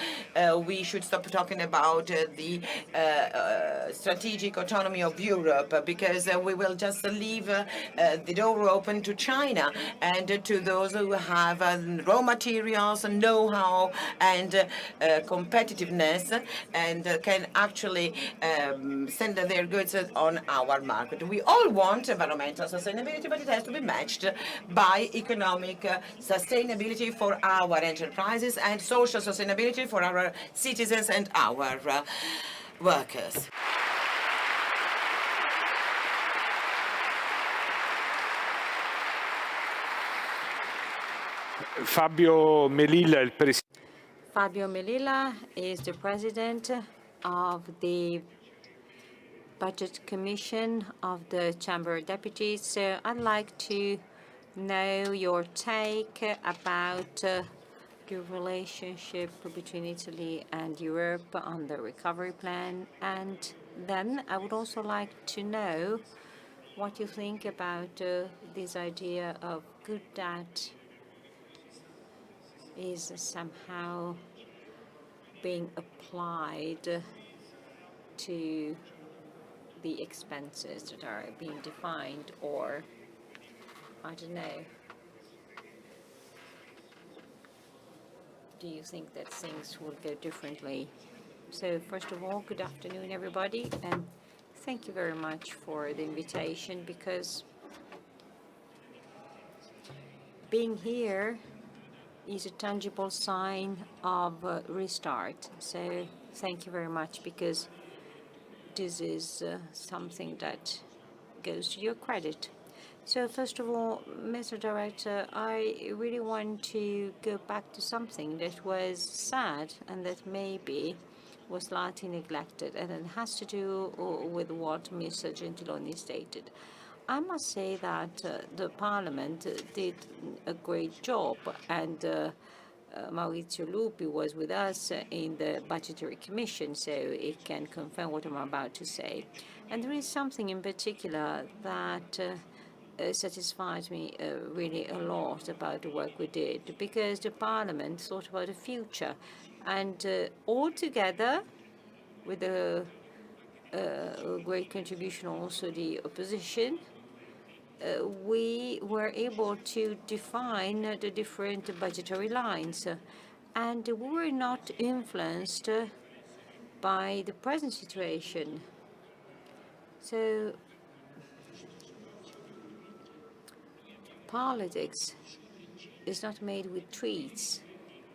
we should stop talking about the the strategic autonomy of Europe, because we will just leave the door open to China and to those who have raw materials, know-how, and competitiveness, and can actually send their goods on our market. We all want environmental sustainability, but it has to be matched by economic sustainability for our enterprises and social sustainability for our citizens and our workers. Fabio Melilla, il presidente. Fabio Melilla is the president of the Budget Commission of the Chamber of Deputies. So I'd like to know your take about the relationship between Italy and Europe on the recovery plan. And then I would also like to know what you think about this idea of good debt is somehow being applied to the expenses that are being defined, or I don't know. Do you think that things will go differently? So first of all, good afternoon, everybody, and thank you very much for the invitation, because being here is a tangible sign of restart. So thank you very much, because this is something that goes to your credit. So first of all, Mr. Director, I really want to go back to something that was sad and that maybe was slightly neglected, and it has to do with what Mr. Gentiloni stated. I must say that the Parliament did a great job, and Maurizio Lupi was with us in the Budgetary Commission, so it can confirm what I'm about to say. And there is something in particular that satisfies me really a lot about the work we did, because the Parliament thought about the future, and all together with a great contribution also the opposition, we were able to define the different budgetary lines, and we were not influenced by the present situation. So politics is not made with tweets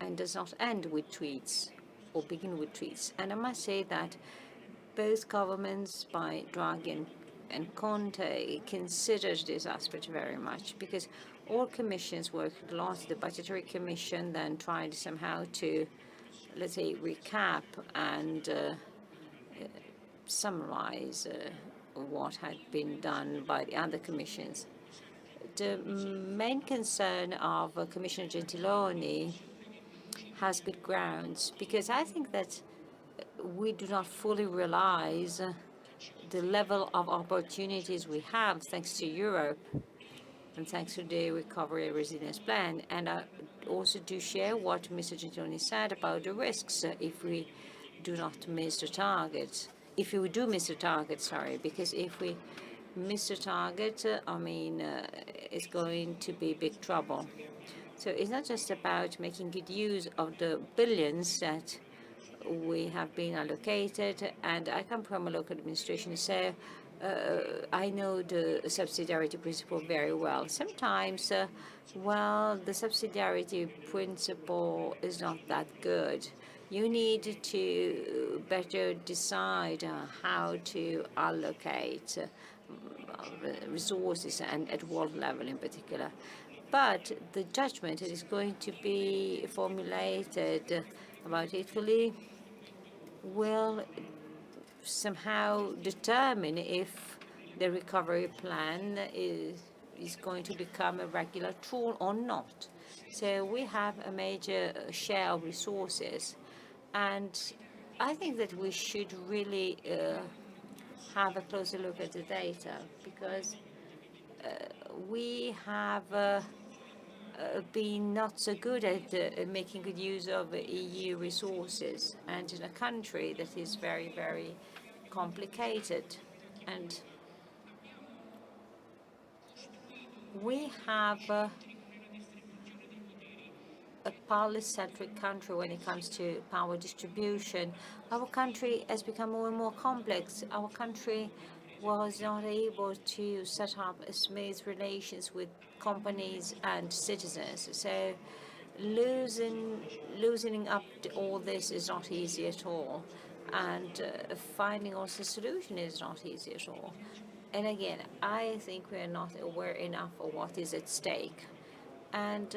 and does not end with tweets or begin with tweets. And I must say that both governments, by Draghi and Conte, considered this aspect very much, because all commissions worked a lot. The Budgetary Commission then tried somehow to, let's say, recap and summarize what had been done by the other commissions. The main concern of Commissioner Gentiloni has good grounds, because I think that we do not fully realize the level of opportunities we have thanks to Europe and thanks to the Recovery and Resilience Plan. And I also do share what Mr. Gentiloni said about the risks if we do not miss the target. If we do miss the target, sorry, because if we miss the target, it's going to be big trouble. So it's not just about making good use of the billions that we have been allocated, and I come from a local administration, so I know the subsidiarity principle very well. Sometimes, the subsidiarity principle is not that good. You need to better decide how to allocate resources, and at what level in particular. But the judgment that is going to be formulated about Italy will somehow determine if the recovery plan is going to become a regular tool or not. So we have a major share of resources, and I think that we should really have a closer look at the data, because we have been not so good at making good use of EU resources, and in a country that is very, very complicated. And we have a polycentric country when it comes to power distribution. Our country has become more and more complex. Our country was not able to set up smooth relations with companies and citizens. So loosening up all this is not easy at all. And finding also a solution is not easy at all. And again, I think we are not aware enough of what is at stake. And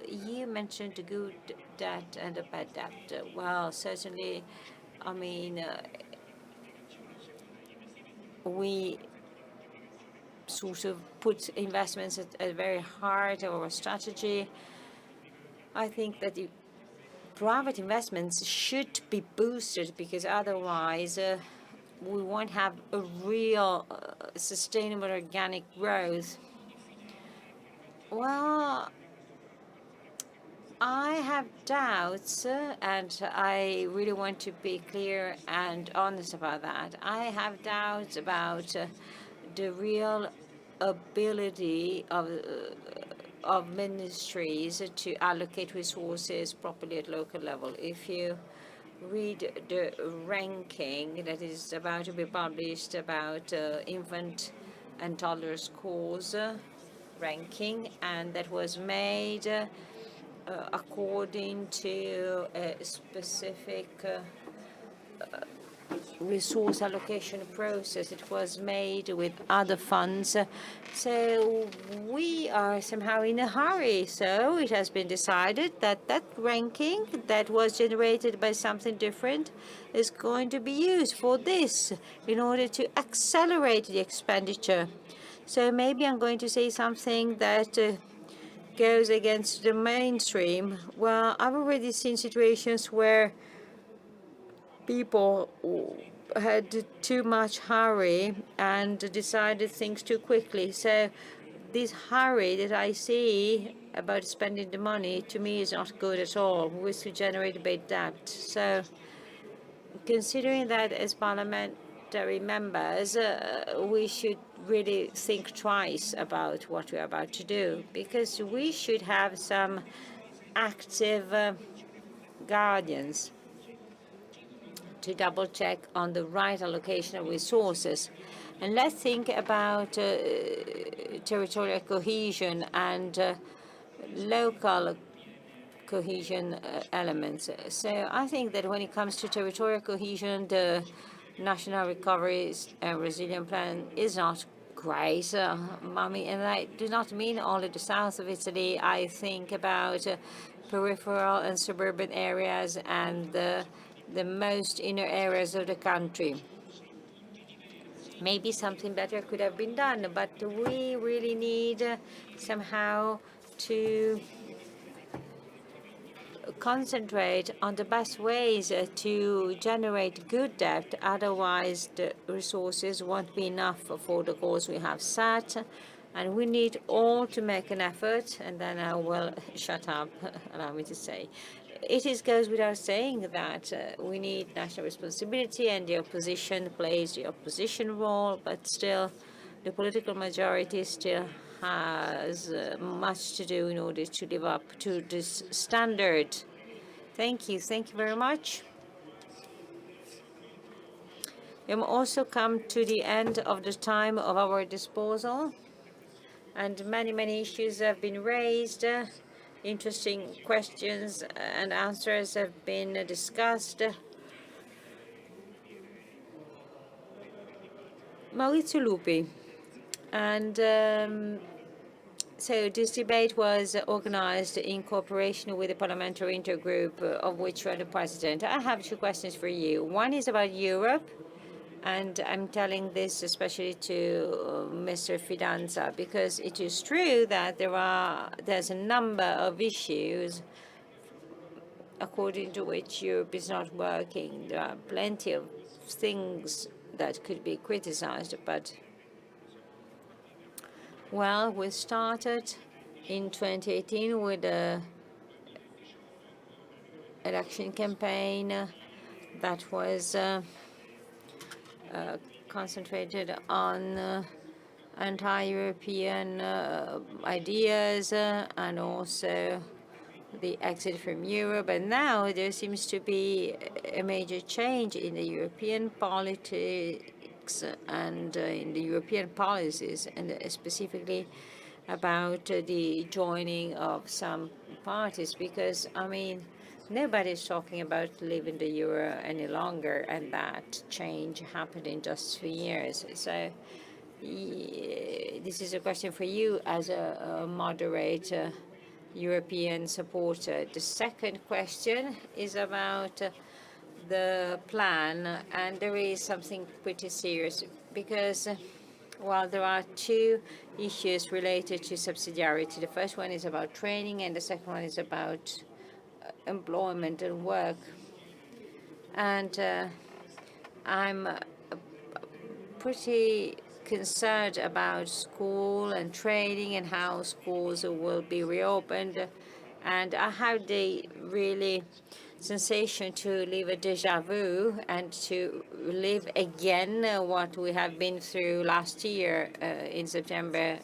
you mentioned the good debt and the bad debt. Well, certainly, I mean, we sort of put investments at the very heart of our strategy. I think that the private investments should be boosted, because otherwise we won't have a real sustainable organic growth. Well, I have doubts, and I really want to be clear and honest about that. I have doubts about the real ability of ministries to allocate resources properly at local level. If you read the ranking that is about to be published about infant and toddler schools ranking, and that was made according to a specific resource allocation process. It was made with other funds. So we are somehow in a hurry. So it has been decided that that ranking that was generated by something different is going to be used for this in order to accelerate the expenditure. So maybe I'm going to say something that goes against the mainstream. Well, I've already seen situations where people had too much hurry and decided things too quickly. So this hurry that I see about spending the money, to me, is not good at all. We should generate big debt. So considering that as parliamentary members, we should really think twice about what we're about to do, because we should have some active guardians to double-check on the right allocation of resources. And let's think about territorial cohesion and local cohesion elements. So I think that when it comes to territorial cohesion, the National Recovery and Resilience Plan is not great. And I do not mean only the south of Italy. I think about peripheral and suburban areas and the most inner areas of the country. Maybe something better could have been done, but we really need somehow to concentrate on the best ways to generate good debt. Otherwise, the resources won't be enough for the goals we have set. And we need all to make an effort, and then I will shut up, allow me to say. It goes without saying that we need national responsibility, and the opposition plays the opposition role, but still the political majority still has much to do in order to live up to this standard. Thank you. Thank you very much. We have also come to the end of the time of our disposal, and many issues have been raised. Interesting questions and answers have been discussed. Maurizio Lupi. And so this debate was organized in cooperation with the Parliamentary Intergroup, of which you are the president. I have two questions for you. One is about Europe, and I'm telling this especially to Mr. Fidanza, because it is true that there's a number of issues according to which Europe is not working. There are plenty of things that could be criticized, but well, we started in 2018 with the election campaign that was concentrated on anti-European ideas and also the exit from Europe. And now there seems to be a major change in the European politics and in the European policies, and specifically about the joining of some parties, because, I mean, nobody's talking about leaving the euro any longer, and that change happened in just 2 years. So this is a question for you as a moderate European supporter. The second question is about the plan, and there is something pretty serious because, well, there are two issues related to subsidiarity. The first one is about training, and the second one is about employment and work. And I'm pretty concerned about school and training and how schools will be reopened. And I have the really sensation to live a deja vu and to live again what we have been through last year in September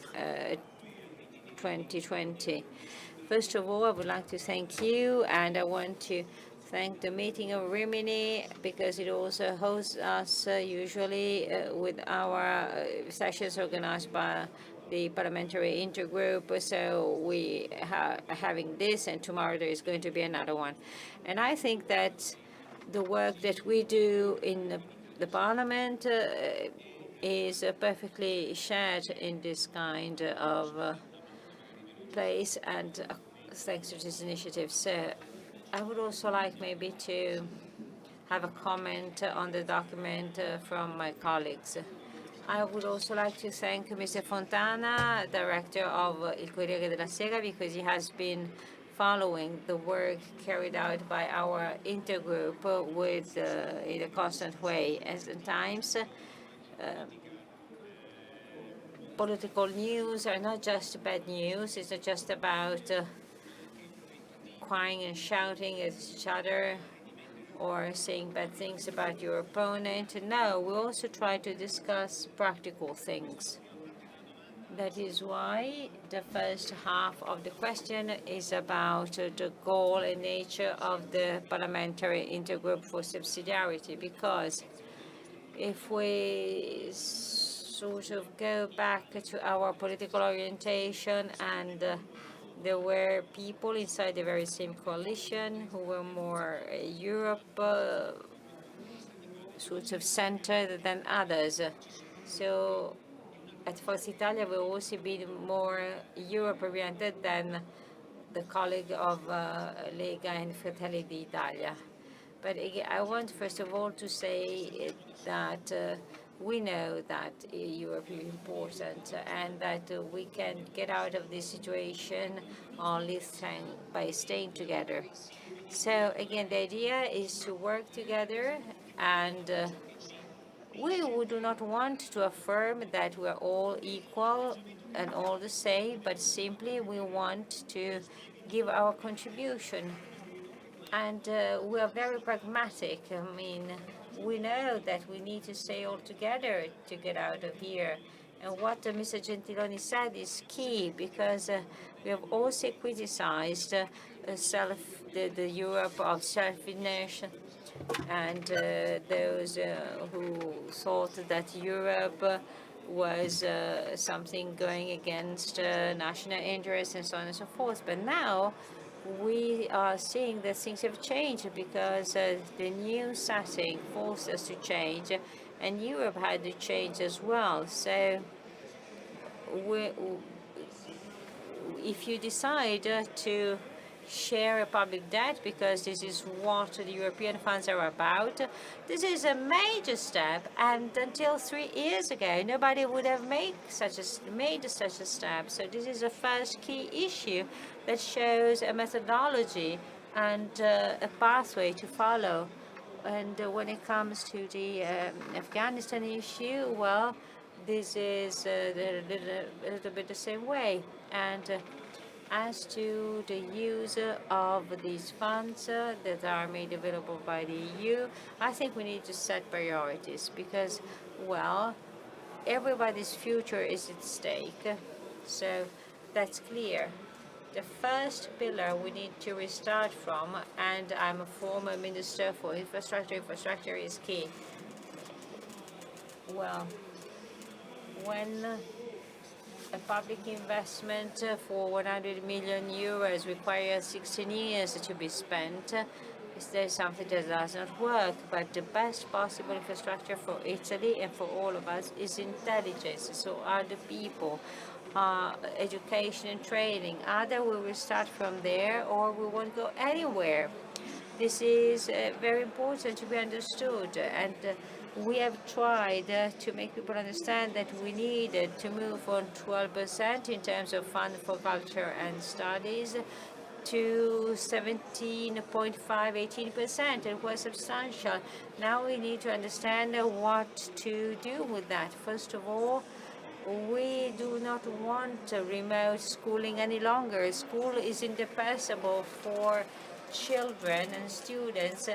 2020. First of all, I would like to thank you, and I want to thank the meeting of Rimini because it also hosts us usually with our sessions organized by the Parliamentary Intergroup. So we are having this, and tomorrow there is going to be another one. And I think that the work that we do in the Parliament is perfectly shared in this kind of place, and thanks to this initiative. So I would also like maybe to have a comment on the document from my colleagues. I would also like to thank Mr. Fontana, director of Il Corriere della Sera, because he has been following the work carried out by our intergroup with in a constant way. As at times, political news are not just bad news. It's not just about crying and shouting at each other or saying bad things about your opponent. No, we also try to discuss practical things. That is why the first half of the question is about the goal and nature of the Parliamentary Intergroup for Subsidiarity, because if we sort of go back to our political orientation, and there were people inside the very same coalition who were more Europe sort of centered than others. So at Forza Italia, we've also been more Europe-oriented than the colleague of Lega and Fratelli d'Italia. But again, I want first of all to say that we know that Europe is important and that we can get out of this situation only by staying together. So again, the idea is to work together, and we do not want to affirm that we're all equal and all the same, but simply we want to give our contribution. And we are very pragmatic. I mean, we know that we need to stay all together to get out of here. And what Mr. Gentiloni said is key, because we have also criticized the Europe of selfishness, and those who thought that Europe was something going against national interests and so on and so forth. But now we are seeing that things have changed, because the new setting forced us to change, and Europe had to change as well. So if you decide to share a public debt, because this is what the European funds are about, this is a major step, and until 3 years ago nobody would have made such a step. So this is the first key issue that shows a methodology and a pathway to follow. And when it comes to the Afghanistan issue, well, this is a little bit the same way. And As to the use of these funds that are made available by the EU, I think we need to set priorities because, well, everybody's future is at stake. So that's clear. The first pillar we need to restart from, and I'm a former minister for infrastructure. Infrastructure is key. Well, when a public investment for 100 million euros requires 16 years to be spent, there's something that does not work. But the best possible infrastructure for Italy and for all of us is intelligence. So are the people, education and training. Either we will start from there or we won't go anywhere. This is very important to be understood, and we have tried to make people understand that we needed to move on 12% in terms of fund for culture and studies to 17.5, 18%. It was substantial. Now we need to understand what to do with that. First of all, we do not want remote schooling any longer. School is indispensable for children and students,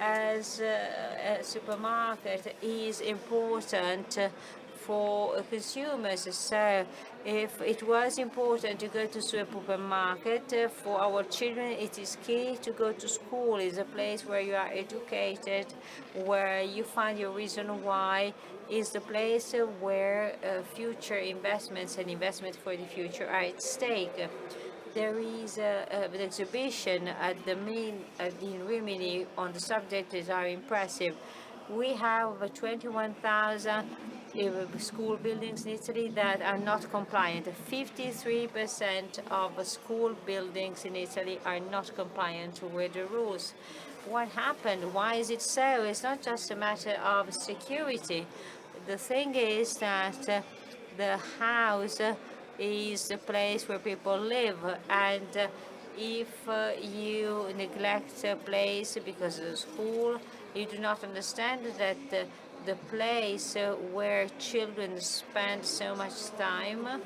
as a supermarket is important for consumers. So if it was important to go to supermarket, for our children it is key to go to school. It's a place where you are educated, where you find your reason why, is the place where future investments and investment for the future are at stake. There is an exhibition at in Rimini on the subject that are impressive. We have 21,000 school buildings in Italy that are not compliant. 53% of school buildings in Italy are not compliant with the rules. What happened? Why is it so? It's not just a matter of security. The thing is that the house is the place where people live, and if you neglect a place because of the school, you do not understand that the place where children spend so much time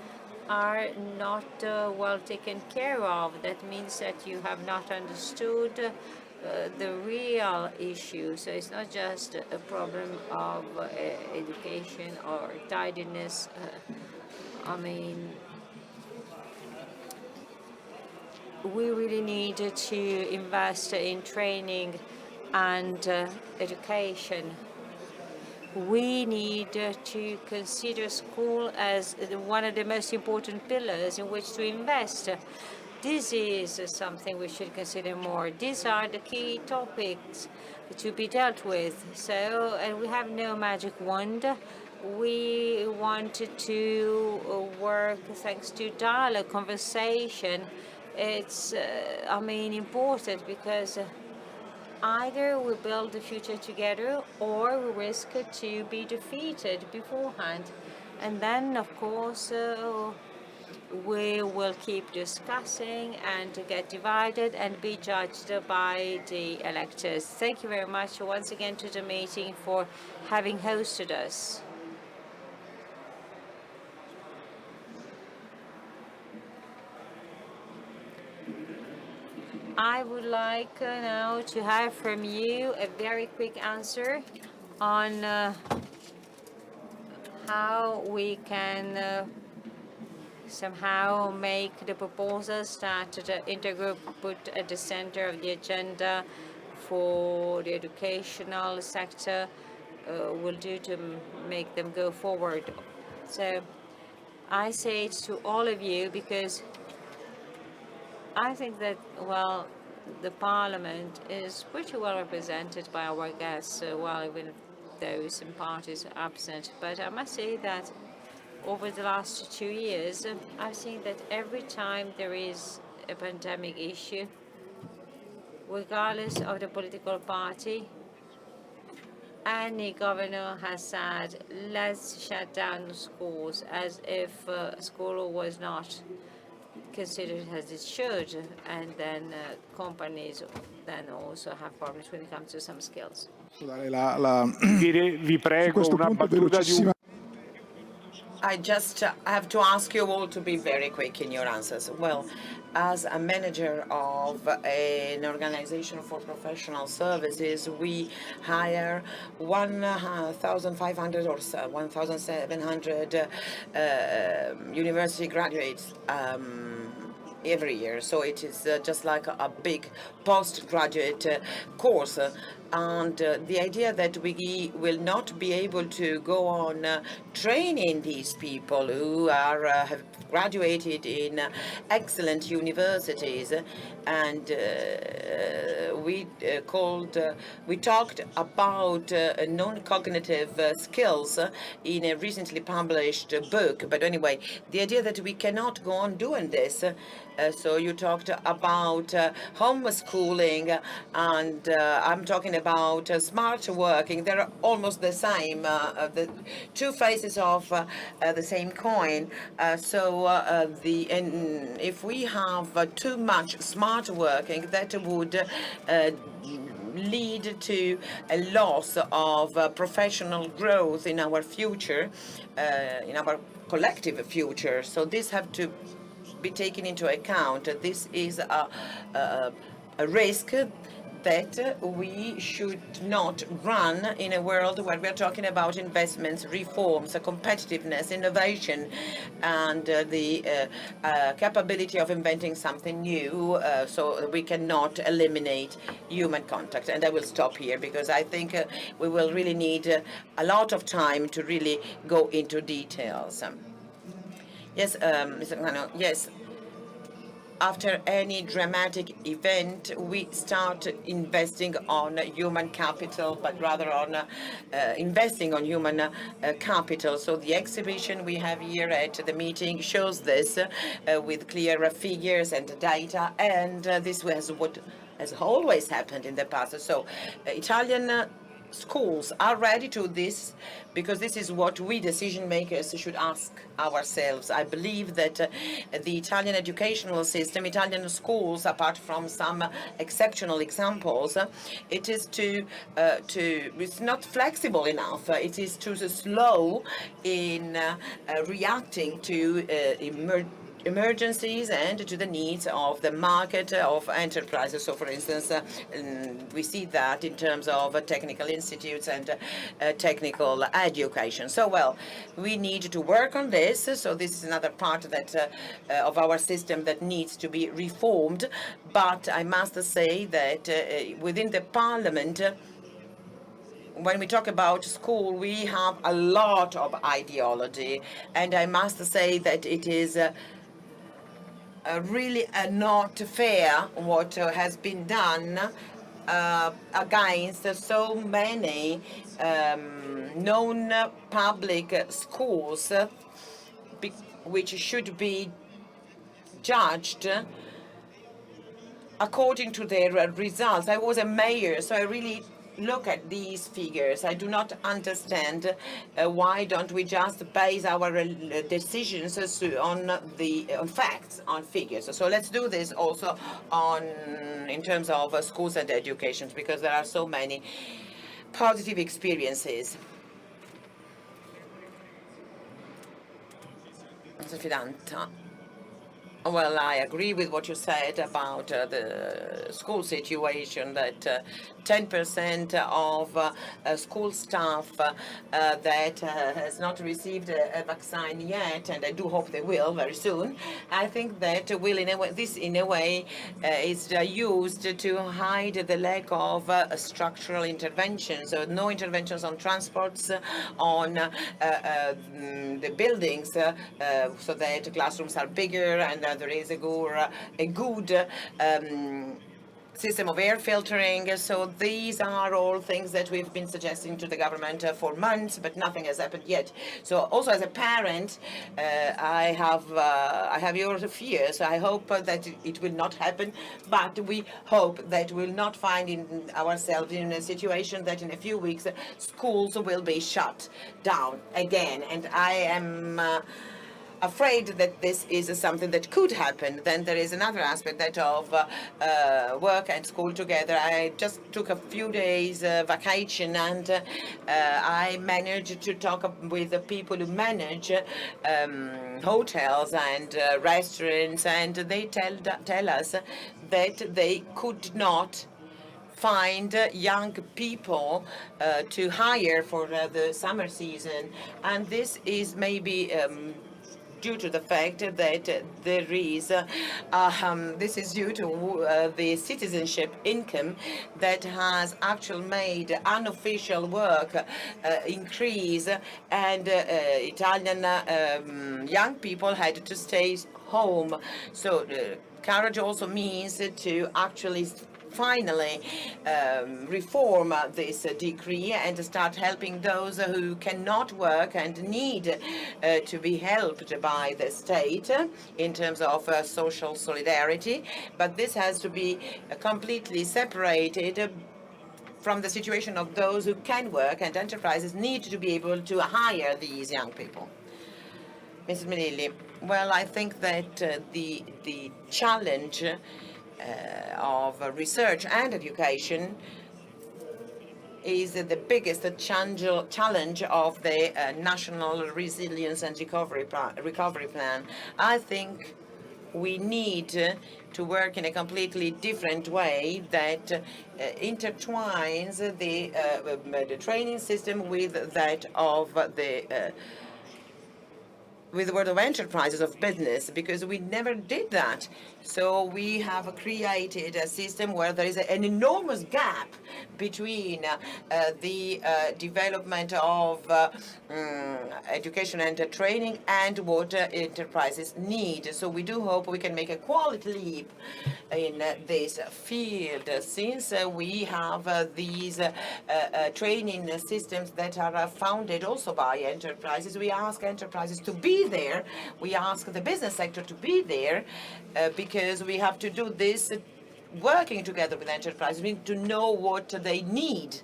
are not well taken care of. That means that you have not understood the real issue. So it's not just a problem of education or tidiness. I mean, we really need to invest in training and education. We need to consider school as one of the most important pillars in which to invest. This is something we should consider more. These are the key topics to be dealt with. So, and we have no magic wand. We wanted to work thanks to dialogue, conversation. It's, I mean, important because either we build the future together or we risk to be defeated beforehand. And then, of course, we will keep discussing and get divided and be judged by the electors. Thank you very much once again to the meeting for having hosted us. I would like now to have from you a very quick answer on how we can somehow make the proposals that the Intergroup put at the center of the agenda for the educational sector will do to make them go forward. So I say it to all of you because I think that, well, the Parliament is pretty well represented by our guests, well, even though some parties are absent. But I must say that over the last 2 years, I've seen that every time there is a pandemic issue, regardless of the political party, any governor has said, let's shut down schools, as if school was not considered as it should, and then companies then also have problems when it comes to some skills. Vi prego una battuta di I just have to ask you all to be very quick in your answers. Well, As a manager of an organization for professional services, we hire 1,500 or 1,700 university graduates every year. So it is just like a big postgraduate course. And the idea that we will not be able to go on training these people who are have graduated in excellent universities, and we talked about non-cognitive skills in a recently published book. But anyway, the idea that we cannot go on doing this. So you talked about homeschooling, and I'm talking about smart working. They're almost the same, the two faces of the same coin. If we have too much smart working, that would lead to a loss of professional growth in our future, in our collective future. So this have to be taken into account. This is a risk that we should not run in a world where we are talking about investments, reforms, competitiveness, innovation, and the capability of inventing something new. So we cannot eliminate human contact. And I will stop here because I think we will really need a lot of time to really go into details. Yes, Mr. Cano, yes. After any dramatic event, we start investing on human capital, but rather on investing on human capital. So the exhibition we have here at the meeting shows this with clear figures and data, and this was what has always happened in the past. So Italian schools are ready to this, because this is what we decision makers should ask ourselves. I believe that the Italian educational system, Italian schools, apart from some exceptional examples, it is it's not flexible enough. It is too slow in reacting to emergencies and to the needs of the market of enterprises. So, for instance, we see that in terms of technical institutes and technical education. So, well, we need to work on this. So this is another part that of our system that needs to be reformed. But I must say that within the Parliament, when we talk about school, we have a lot of ideology, and I must say that it is really not fair what has been done against so many known public schools, which should be judged according to their results. I was a mayor, so I really look at these figures. I do not understand why don't we just base our decisions on facts, on figures. So let's do this also in terms of schools and education, because there are so many positive experiences. Well, I agree with what you said about the school situation, that 10% of school staff that has not received a vaccine yet, and I do hope they will very soon. I think that will, this in a way is used to hide the lack of structural interventions. So no interventions on transports, on the buildings, so that classrooms are bigger and there is a good system of air filtering. So these are all things that we've been suggesting to the government for months, but nothing has happened yet. So also as a parent, I have your fears. I hope that it will not happen, but we hope that we'll not find ourselves in a situation that in a few weeks schools will be shut down again. And I am afraid that this is something that could happen. Then there is another aspect, that of work and school together. I just took a few days vacation, and I managed to talk with the people who manage hotels and restaurants, and they tell us that they could not find young people to hire for the summer season. And this is maybe due to the fact that there is, this is due to the citizenship income that has actually made unofficial work increase, and Italian young people had to stay home. So courage also means to actually finally reform this decree and start helping those who cannot work and need to be helped by the state in terms of social solidarity. But this has to be completely separated from the situation of those who can work, and enterprises need to be able to hire these young people. Mrs. Menilli, well, I think that the challenge of research and education is the biggest challenge of the National Resilience and Recovery Plan. I think we need to work in a completely different way that intertwines the training system with that of with the world of enterprises, of business, because we never did that. So we have created a system where there is an enormous gap between the development of education and training and what enterprises need. So we do hope we can make a quality leap in this field, since we have these training systems that are founded also by enterprises. We ask enterprises to be there. We ask the business sector to be there, because we have to do this working together with enterprises. We need to know what they need.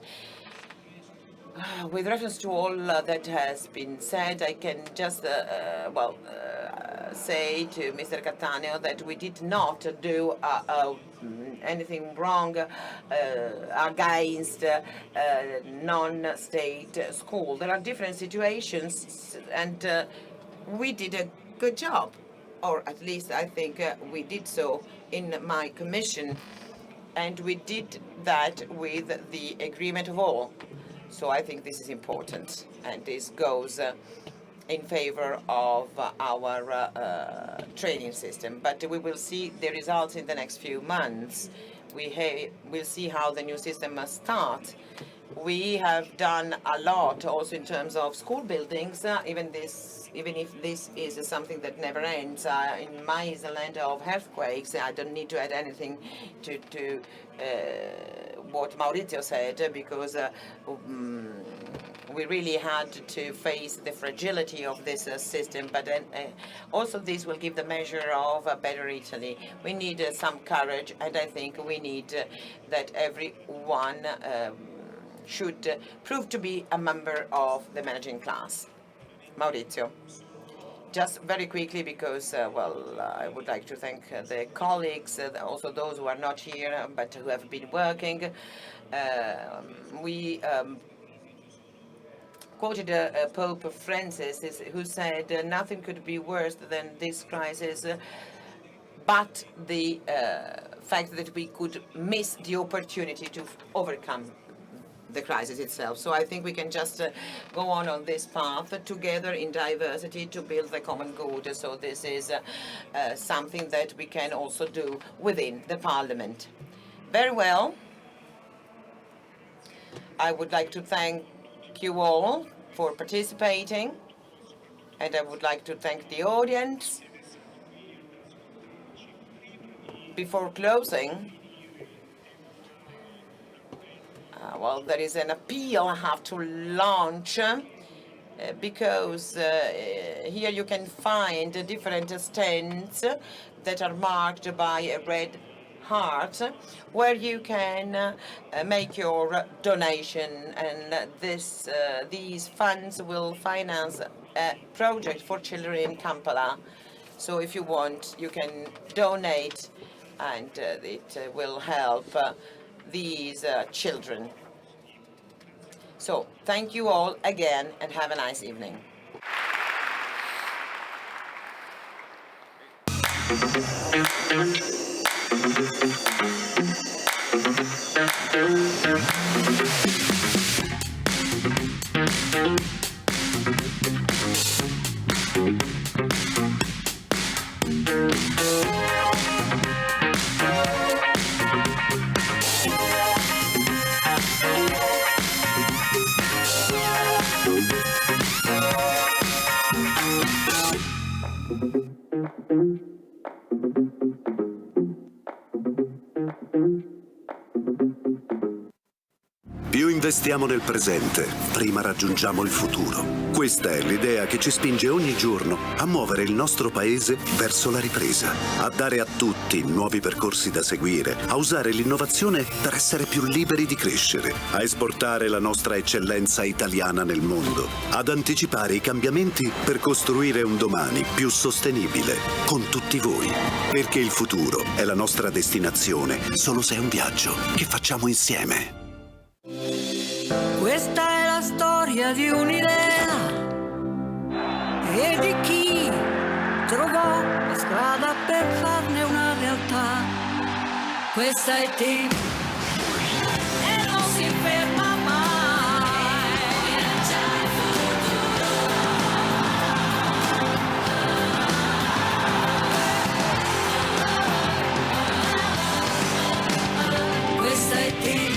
With reference to all that has been said, I can just say to Mr. Cattaneo that we did not do anything wrong against non-state school. There are different situations, and we did a good job, or at least I think we did so in my commission, and we did that with the agreement of all. So I think this is important, and this goes in favor of our training system. But we will see the results in the next few months. We'll see how the new system must start. We have done a lot also in terms of school buildings, even if this is something that never ends. In my land of earthquakes, I don't need to add anything to what Maurizio said, because we really had to face the fragility of this system. But then also this will give the measure of a better Italy. We need some courage, and I think we need that everyone should prove to be a member of the managing class. Maurizio. Just very quickly, because, I would like to thank the colleagues, also those who are not here, but who have been working. We quoted Pope Francis, who said, nothing could be worse than this crisis, but the fact that we could miss the opportunity to overcome the crisis itself. So I think we can just go on this path together in diversity to build the common good. So this is something that we can also do within the Parliament. Very well. I would like to thank you all for participating, and I would like to thank the audience. Before closing, there is an appeal I have to launch, because here you can find different stands that are marked by a red heart, where you can make your donation, and these funds will finance a project for children in Kampala. So if you want, you can donate, and it will help these children. So thank you all again, and have a nice evening. Più investiamo nel presente, prima raggiungiamo il futuro. Questa è l'idea che ci spinge ogni giorno a muovere il nostro paese verso la ripresa, a dare a tutti nuovi percorsi da seguire, a usare l'innovazione per essere più liberi di crescere, a esportare la nostra eccellenza italiana nel mondo, ad anticipare i cambiamenti per costruire un domani più sostenibile con tutti voi. Perché il futuro è la nostra destinazione, solo se è un viaggio che facciamo insieme. Questa è la storia di un'idea e di chi trovò la strada per farne una realtà. Questa è team e non si ferma mai. Questa è team.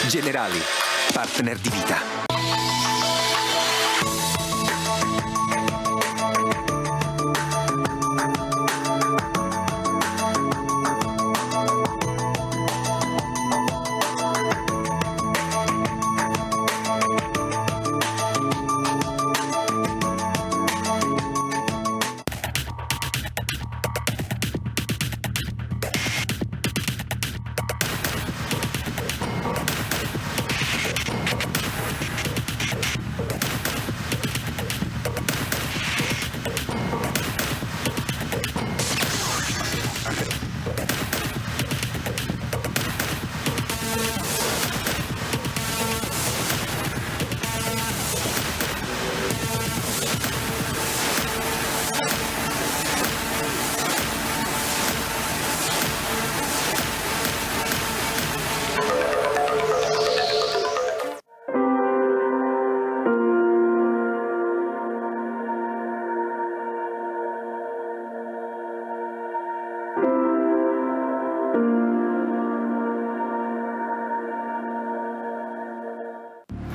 Generali, partner di vita.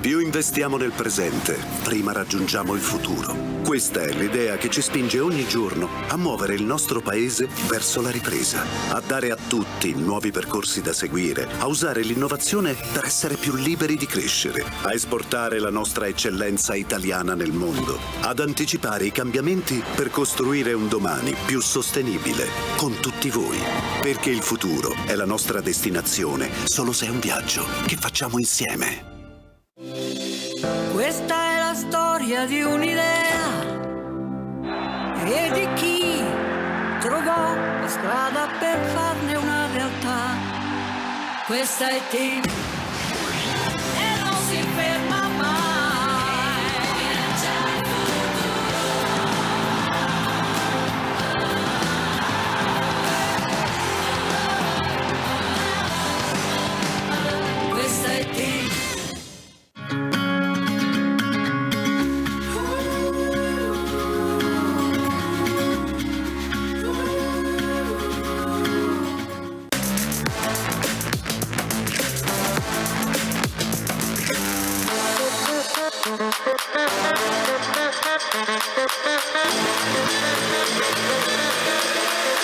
Più investiamo nel presente, prima raggiungiamo il futuro. Questa è l'idea che ci spinge ogni giorno a muovere il nostro paese verso la ripresa, a dare a tutti nuovi percorsi da seguire, a usare l'innovazione per essere più liberi di crescere, a esportare la nostra eccellenza italiana nel mondo, ad anticipare i cambiamenti per costruire un domani più sostenibile con tutti voi. Perché il futuro è la nostra destinazione, solo se è un viaggio che facciamo insieme. Questa è la storia di un'idea e di chi trovò la strada per farne una realtà. Questa è team e non si ferma mai. Questa è team.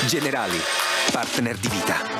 Generali, partner di vita.